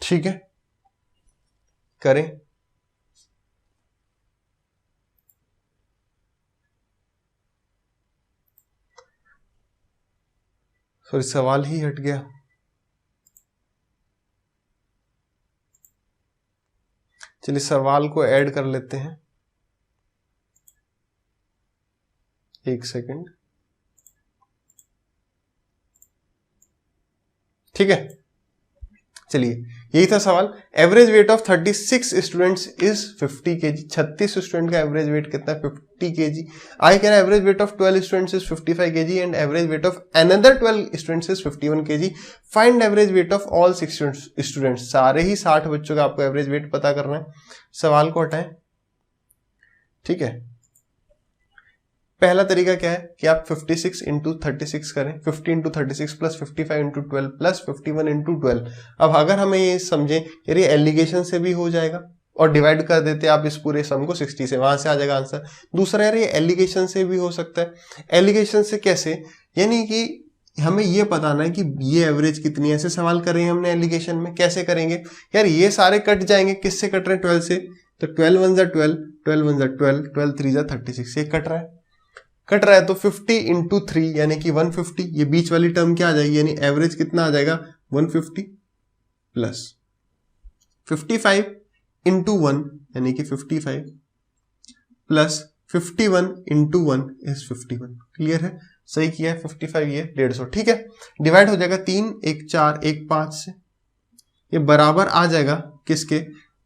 ठीक है, करें। सॉरी, सवाल ही हट गया। चलिए सवाल को ऐड कर लेते हैं, एक सेकंड। ठीक है, चलिए यही था सवाल। Average weight of 36 students is 50 KG. 36 student का एवरेज वेट कितना है? 50 केजी। आगे कह रहा है average weight of 12 students is 55 KG and average weight of another 12 students is 51 KG. Find average weight of all 6 students. सारे ही 60 बच्चों का आपको एवरेज वेट पता करना है। सवाल को हटाएं। ठीक है, पहला तरीका क्या है कि आप 56 इंटू 36 करें, 50 into 36 plus 55 into 12 plus 51 into 12। अब अगर हमें ये समझें यार ये एलिगेशन से भी हो जाएगा और डिवाइड कर देते आप इस पूरे सम को 60 से, वहां से आ जाएगा आंसर। दूसरा यार ये एलिगेशन से भी हो सकता है। एलिगेशन से कैसे? यानी कि हमें ये बताना है कि ये एवरेज कितनी है। ऐसे सवाल कर रहे हैं हमने एलिगेशन में, कैसे करेंगे यार? ये सारे कट जाएंगे, किससे कट रहे हैं? 12 से। तो 12 1 जा 12, 12 1 जा 12, 12 3 जा 36, ये कट रहा है तो 50 इंटू 3 यानी कि 150। ये बीच वाली टर्म क्या आ जाएगी? यानी एवरेज कितना आ जाएगा? 150 प्लस 55 इंटू 1 यानी कि 55 प्लस 51 इंटू 1 इज 51। क्लियर है? सही किया है। 55 ये 150। ठीक है, डिवाइड हो जाएगा 3 1 4 1 5 से। ये बराबर आ जाएगा किसके?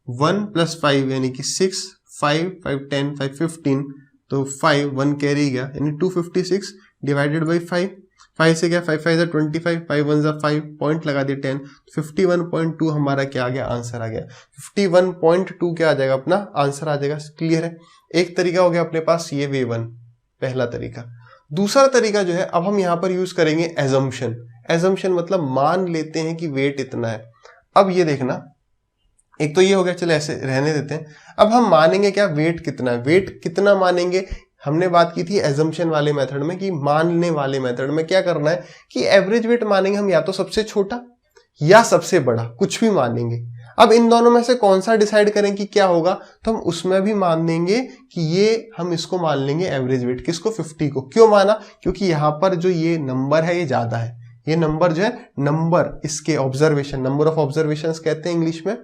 1 प्लस 5 यानी कि 6, 5 5 10 5 15, तो 5 1 कैरी गया यानी 256 डिवाइडेड बाई 5। 5 से क्या? 5 5 जा 25, 5 1 जा 5, पॉइंट लगा दिए 10, 51.2 हमारा क्या आ गया? आंसर आ गया। 51.2 क्या आ जाएगा? अपना आंसर आ जाएगा। क्लियर है? एक तरीका हो गया अपने पास, ये वे वन, पहला तरीका। दूसरा तरीका जो है, अब हम यहां पर यूज करेंगे एजम्पशन। एजम्पशन मतलब मान लेते हैं कि वेट इतना है। अब ये देखना, एक तो ये हो गया, चलो ऐसे रहने देते हैं। अब हम मानेंगे क्या? वेट कितना है। वेट कितना मानेंगे? हमने बात की थी एजम्पशन वाले मेथड में कि मानने वाले मेथड में क्या करना है कि एवरेज वेट मानेंगे हम या तो सबसे छोटा या सबसे बड़ा, कुछ भी मानेंगे। अब इन दोनों में से कौन सा डिसाइड करें कि क्या होगा, तो हम उसमें भी मान देंगे कि ये हम इसको मान लेंगे एवरेज वेट। किसको? 50 को। क्यों माना? क्योंकि यहां पर जो ये नंबर है ये ज्यादा है। ये नंबर जो है, नंबर इसके ऑब्जर्वेशन, नंबर ऑफ ऑब्जर्वेशन कहते हैं इंग्लिश में,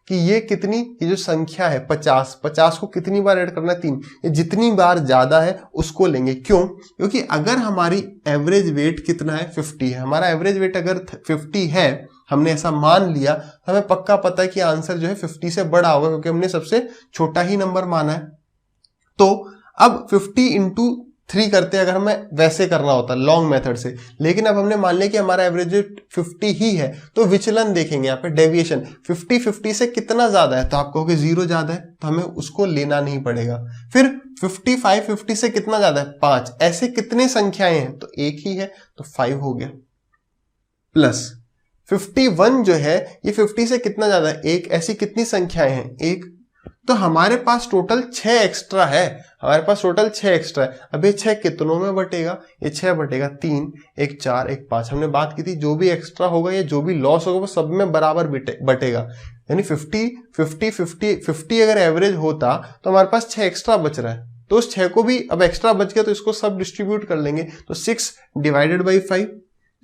कि ये कितनी, ये जो संख्या है 50, 50 को कितनी बार ऐड करना है? 3। ये जितनी बार ज्यादा है उसको लेंगे। क्यों? क्योंकि अगर हमारी एवरेज वेट कितना है? 50 है। हमारा एवरेज वेट अगर 50 है, हमने ऐसा मान लिया, हमें पक्का पता है कि आंसर जो है 50 से बड़ा होगा, क्योंकि हमने सबसे छोटा ही नंबर माना है। तो अब 50 इंटू 3 करते हैं अगर हमें वैसे करना होता लॉन्ग मेथड से, लेकिन अब हमने मान लिया कि हमारा एवरेज 50 ही है, तो विचलन देखेंगे यहाँ पे, डेविएशन। 50 से कितना ज्यादा है? तो आप कहोगे 0 ज्यादा है, तो हमें उसको लेना नहीं पड़ेगा। फिर 55 50 से कितना ज्यादा है? 5। ऐसे कितने संख्याएं हैं? तो एक ही है, तो 5 हो गया। प्लस 51 जो है ये 50 से कितना ज्यादा है? 1। ऐसी कितनी संख्याएं हैं? 1। तो हमारे पास टोटल 6 एक्स्ट्रा है। हमारे पास टोटल 6 एक्स्ट्रा है। अब ये 6 कितनों में बटेगा? ये 6 बटेगा 3, 1 4 1 5। हमने बात की थी जो भी एक्स्ट्रा होगा या जो भी लॉस होगा वो सब में बराबर बटेगा। यानी 50 अगर एवरेज होता तो हमारे पास 6 एक्स्ट्रा बच रहा है, तो उस 6 को भी अब एक्स्ट्रा बच गया तो इसको सब डिस्ट्रीब्यूट कर लेंगे। तो 6 डिवाइडेड बाई 5,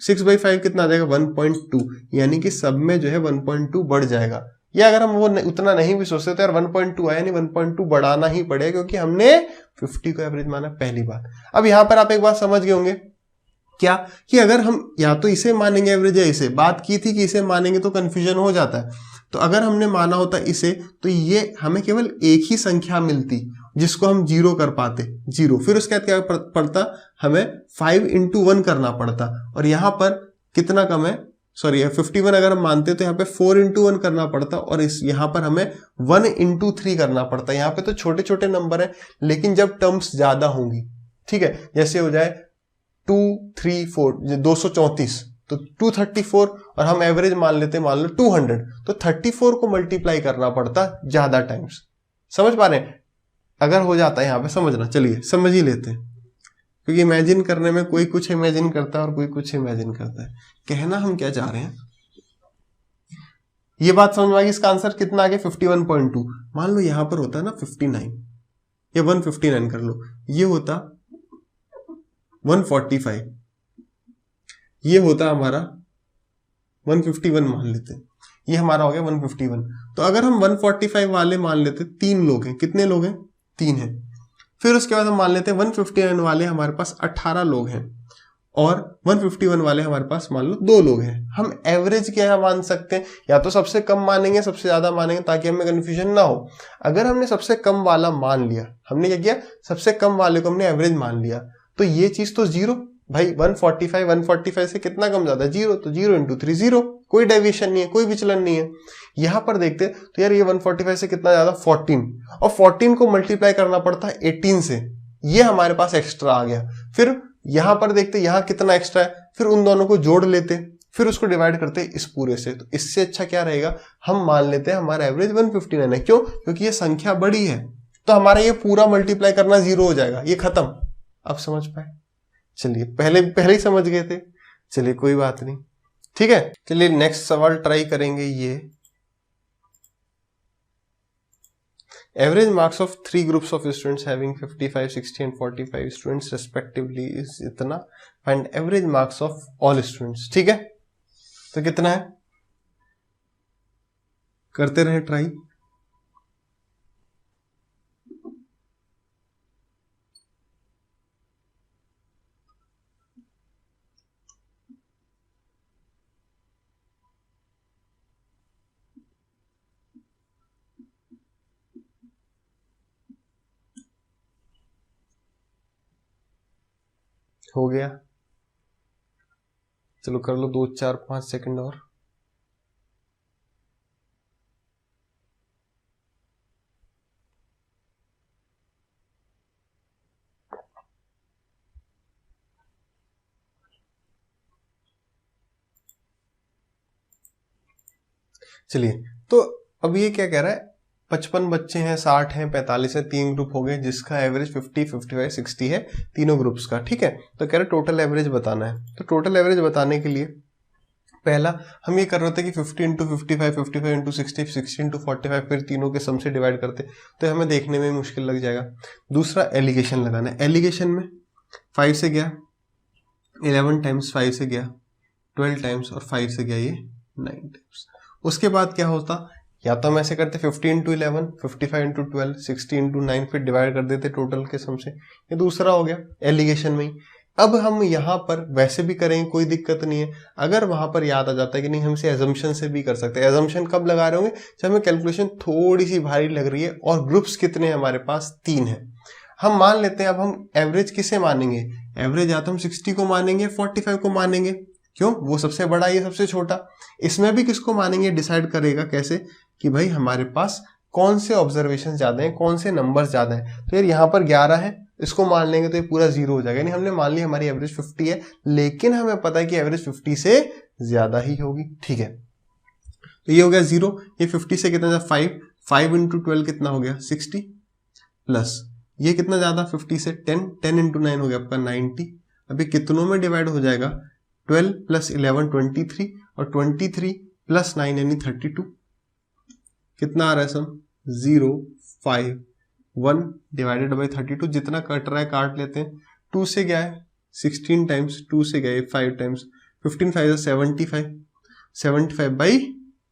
6/5 कितना आ जाएगा? 1.2। यानी कि सब में जो है 1.2 बढ़ जाएगा। या अगर हम वो उतना नहीं भी सोचते तो यार 1.2 आया, नहीं 1.2 बढ़ाना ही पड़ेगा, क्योंकि हमने 50 को एवरेज माना पहली बार। अब यहां पर आप एक बात समझ गए होंगे क्या, कि अगर हम या तो इसे मानेंगे एवरेज या इसे, बात की थी कि इसे मानेंगे तो कंफ्यूजन हो जाता है। तो अगर हमने माना होता इसे, तो ये हमें केवल एक ही संख्या मिलती जिसको हम 0 कर पाते, 0। फिर उसके बाद क्या पड़ता? हमें 5 इंटू 1 करना पड़ता, और यहां पर कितना कम है? सॉरी 51 अगर हम मानते तो यहाँ पे 4 इंटू 1 करना पड़ता, और इस यहाँ पर हमें 1 इंटू 3 करना पड़ता। यहाँ पे तो छोटे छोटे नंबर है, लेकिन जब टर्म्स ज्यादा होंगी, ठीक है, जैसे हो जाए 2 3 4 234, तो 234, और हम एवरेज मान लेते, मान लो 200, तो 34 को मल्टीप्लाई करना पड़ता ज्यादा टाइम्स। समझ पा रहे हैं? अगर हो जाता है यहाँ पे समझना, चलिए समझ ही लेते हैं, क्योंकि इमेजिन करने में कोई कुछ इमेजिन करता है और कोई कुछ इमेजिन करता है। कहना हम क्या चाह रहे हैं, ये बात समझ में आ गई। इसका आंसर कितना आ गया? 51.2। मान लो यहां पर होता है ना 59, या 159 कर लो, ये होता 145, ये होता हमारा 151 मान लेते हैं। ये हमारा हो गया 151। तो अगर हम 145 वाले मान लेते 3 लोग हैं, कितने लोग हैं? 3 हैं। फिर उसके बाद हम मान लेते हैं 159 वाले हमारे पास 18 लोग हैं और 151 वाले हमारे पास मान लो 2 लोग हैं। हम एवरेज क्या मान सकते हैं? या तो सबसे कम मानेंगे सबसे ज्यादा मानेंगे ताकि हमें कंफ्यूजन ना हो। अगर हमने सबसे कम वाला मान लिया, हमने क्या किया, सबसे कम वाले को हमने एवरेज मान लिया, तो ये चीज तो जीरो भाई, 145 से कितना कम ज्यादा? जीरो। तो 0 इंटू 3 जीरो, कोई डेविएशन नहीं है, कोई विचलन नहीं है। यहां पर देखते तो यार ये 145 से कितना ज्यादा? 14, और 14 को मल्टीप्लाई करना पड़ता है 18 से, ये हमारे पास एक्स्ट्रा आ गया। फिर यहां पर देखते यहां कितना एक्स्ट्रा है, फिर उन दोनों को जोड़ लेते, फिर उसको डिवाइड करते इस पूरे से। तो इससे अच्छा क्या रहेगा, हम मान लेते हैं हमारा एवरेज 159 है। क्यों? क्योंकि ये संख्या बड़ी है, तो हमारा ये पूरा मल्टीप्लाई करना जीरो हो जाएगा, ये खत्म। अब समझ पाए? चलिए, पहले ही समझ गए थे, चलिए कोई बात नहीं, ठीक है। चलिए नेक्स्ट सवाल ट्राई करेंगे। ये average marks of 3 groups of students having 55, 60 and 45 students respectively is इतना, find average marks of all students. ठीक है, तो कितना है? करते रहे ट्राई। हो गया, चलो कर लो 2 4 5 सेकंड और। चलिए, तो अब ये क्या कह रहा है, 55 बच्चे हैं, 60 हैं, 45 है, 3 ग्रुप हो गए जिसका एवरेज 50, 55, 60 है तीनों ग्रुप्स का। ठीक है, तो कह रहे टोटल एवरेज बताना है। तो टोटल एवरेज बताने के लिए पहला हम ये कर रहे थे कि 50 इंटू 55, 55 इंटू 60, 60 इंटू 45, फिर तीनों के सम से डिवाइड करते, तो हमें देखने में मुश्किल लग जाएगा। दूसरा एलिगेशन लगाना है। एलिगेशन में 5 से गया 11 टाइम्स, 5 से गया 12 टाइम्स, और 5 से गया ये 9 टाइम्स। उसके बाद क्या होता, या तो हम ऐसे करते 50 इंटू 11, 55 इंटू 12, 60 इंटू 9, फिर डिवाइड कर देते टोटल के सम से। ये दूसरा हो गया एलिगेशन में ही। अब हम यहाँ पर वैसे भी करेंगे, कोई दिक्कत नहीं है। अगर वहां पर याद आ जाता है कि नहीं, हम इसे एजम्पशन से भी कर सकते हैं। एजम्पशन कब लगा रहे होंगे, जब हमें कैलकुलेशन थोड़ी सी भारी लग रही है और ग्रुप्स कितने हैं हमारे पास? 3 है। हम मान लेते हैं, अब हम एवरेज किसे मानेंगे? एवरेज या तो हम 60 को मानेंगे, 45 को मानेंगे। क्यों? वो सबसे बड़ा, ये सबसे छोटा। इसमें भी किसको मानेंगे डिसाइड करेगा कैसे, कि भाई हमारे पास कौन से ऑब्जर्वेशन ज्यादा हैं, कौन से नंबर ज्यादा हैं। तो यार यहाँ पर 11 है, इसको मान लेंगे तो ये पूरा जीरो हो जाएगा। यानी हमने मान लिया हमारी एवरेज 50 है, लेकिन हमें पता है कि एवरेज 50 से ज्यादा ही होगी। ठीक है, तो ये हो गया जीरो। ये 50 से कितना ज्यादा? 5, 5 इंटू 12 कितना हो गया? 60, प्लस ये कितना ज्यादा? 50 से 10, 10 इंटू 9 हो गया आपका 90। अभी कितनों में डिवाइड हो जाएगा? 12 प्लस 11 23, और 23 प्लस 9 यानी 32। कितना आ रहा है सम? 0, 5, 1 डिवाइडेड बाई 32। जितना कट रहा है काट लेते हैं। 2 से गया है 16 टाइम्स, 2 से गए 5 टाइम्स, 15 5 75, 75 बाई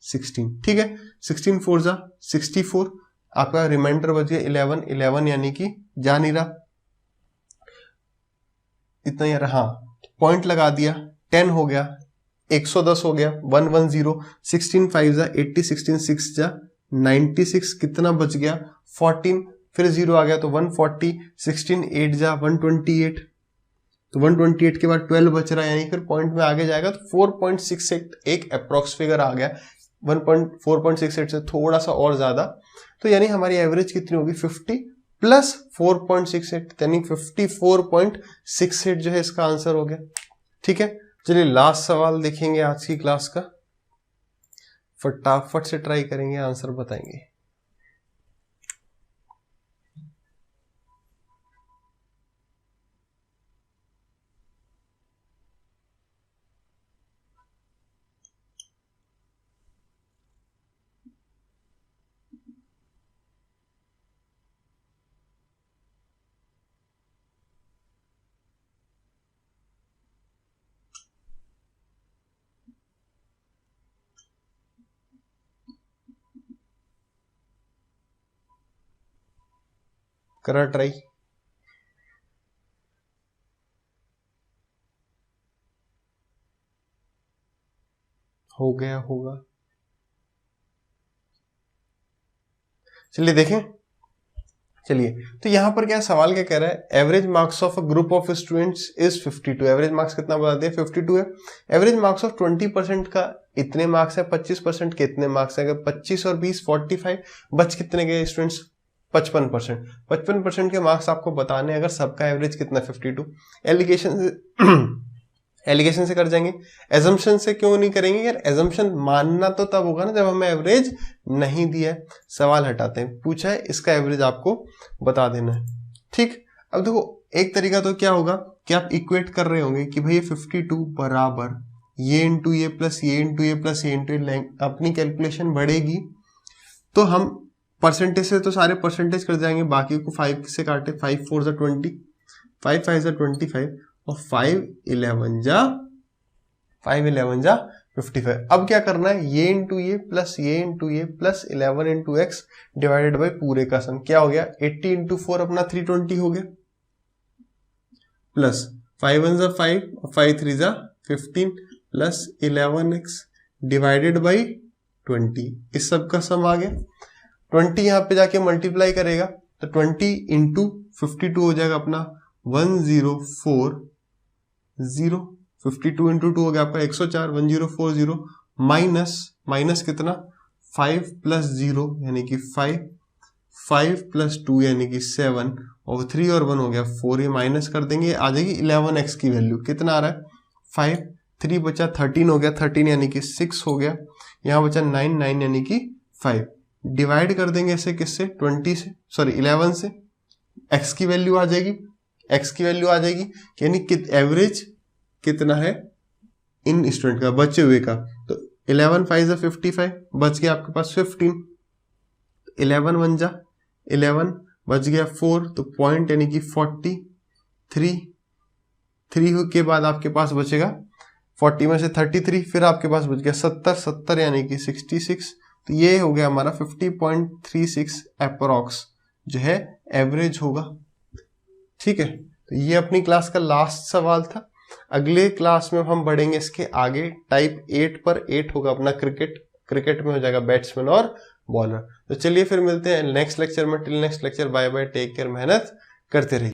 16। ठीक है, 16 4 जा 64। आपका रिमाइंडर बच गया 11, 11 यानी कि जा नहीं रहा इतना यार। हाँ, पॉइंट लगा दिया, 10 हो गया, 110 हो गया, 110, 16 5 जा 80, 16 6 जा 96, कितना बच गया? 14, फिर 0 आ गया तो 140, 16 8 जा 128, तो 128 के बाद 12 बच रहा है, यानी फिर पॉइंट में आगे जाएगा तो 4.68 एक अप्रोक्स फिगर आ गया। 4.68 से थोड़ा सा और ज्यादा, तो यानी हमारी एवरेज कितनी होगी? 50 प्लस 4.68, यानी 54.68 जो है इसका आंसर हो गया। ठीक है, चलिए लास्ट सवाल देखेंगे आज की क्लास का, फटाफट से ट्राई करेंगे, आंसर बताएंगे। करा ट्राई। हो गया होगा। चलिए देखें। चलिए तो यहां पर क्या सवाल क्या कह रहा है, average marks of a group of students is 52। Average marks कितना बता दिया, 52 है। एवरेज मार्क्स ऑफ 20% का इतने मार्क्स है, 25% के इतने मार्क्स है। अगर 25 और 20 45, बच कितने गए स्टूडेंट्स, 55%। 55% के मार्क्स आपको बताने, अगर सबका एवरेज कितना 52। एलिगेशन से कर जाएंगे, एजम्पशन से क्यों नहीं करेंगे यार, एजम्पशन मानना तो तब होगा ना जब हमें एवरेज नहीं दिया है। सवाल हटाते हैं, पूछा है इसका एवरेज आपको बता देना है। ठीक, अब देखो एक तरीका तो क्या होगा कि आप इक्वेट कर रहे होंगे कि भाई 52 बराबर ये इंटू ये प्लस ये इंटू ये प्लस ये इंटू ये, अपनी कैलकुलेशन बढ़ेगी तो हम परसेंटेज से तो सारे परसेंटेज कर जाएंगे, बाकी को 5 से काटे, 5 4 जा 20, 5 5 जा 25 और 5 11 जा 55। अब क्या करना है, ये इंटू ये प्लस ये इंटू ये plus 11 into x divided by पूरे का सम। क्या हो गया, 80 इंटू 4 अपना 320 हो गया, प्लस 5 1 जा 5 और 5 3 जा 15 प्लस 11x डिवाइडेड बाई 20। इस सब का सम आ गया। 20 यहाँ पे जाके मल्टीप्लाई करेगा तो 20 इंटू 52 हो जाएगा अपना 1040। 52 इंटू 2 हो गया आपका 104, 1040 माइनस कितना 5 प्लस 0 यानी कि 5, 5 प्लस 2 यानी कि 7 और 3 और 1 हो गया 4। ये माइनस कर देंगे, आ जाएगी 11x की वैल्यू कितना आ रहा है 5, 3 बचा 13 हो गया, 13 यानी कि 6 हो गया, यहाँ बचा 9 9 यानी कि 5। डिवाइड कर देंगे इसे किससे, 20 से, सॉरी 11 से, x की वैल्यू आ जाएगी, x की वैल्यू आ जाएगी यानी एवरेज कितना है इन स्टूडेंट का बचे हुए का। तो 11 5 जा 55, बच गया आपके पास 15, 11 1 जा 11, बच गया 4 तो पॉइंट यानी कि 43, 3 के बाद आपके पास बचेगा 40 में से 33, फिर आपके पास बच गया 70, 70 यानी कि 66। तो ये हो गया हमारा 50.36 अप्रोक्स जो है एवरेज होगा। ठीक है, तो ये अपनी क्लास का लास्ट सवाल था। अगले क्लास में हम बढ़ेंगे इसके आगे, टाइप 8 पर 8 होगा अपना क्रिकेट में हो जाएगा बैट्समैन और बॉलर। तो चलिए फिर मिलते हैं नेक्स्ट लेक्चर में। Till next lecture, bye bye, take care, मेहनत करते रहिए।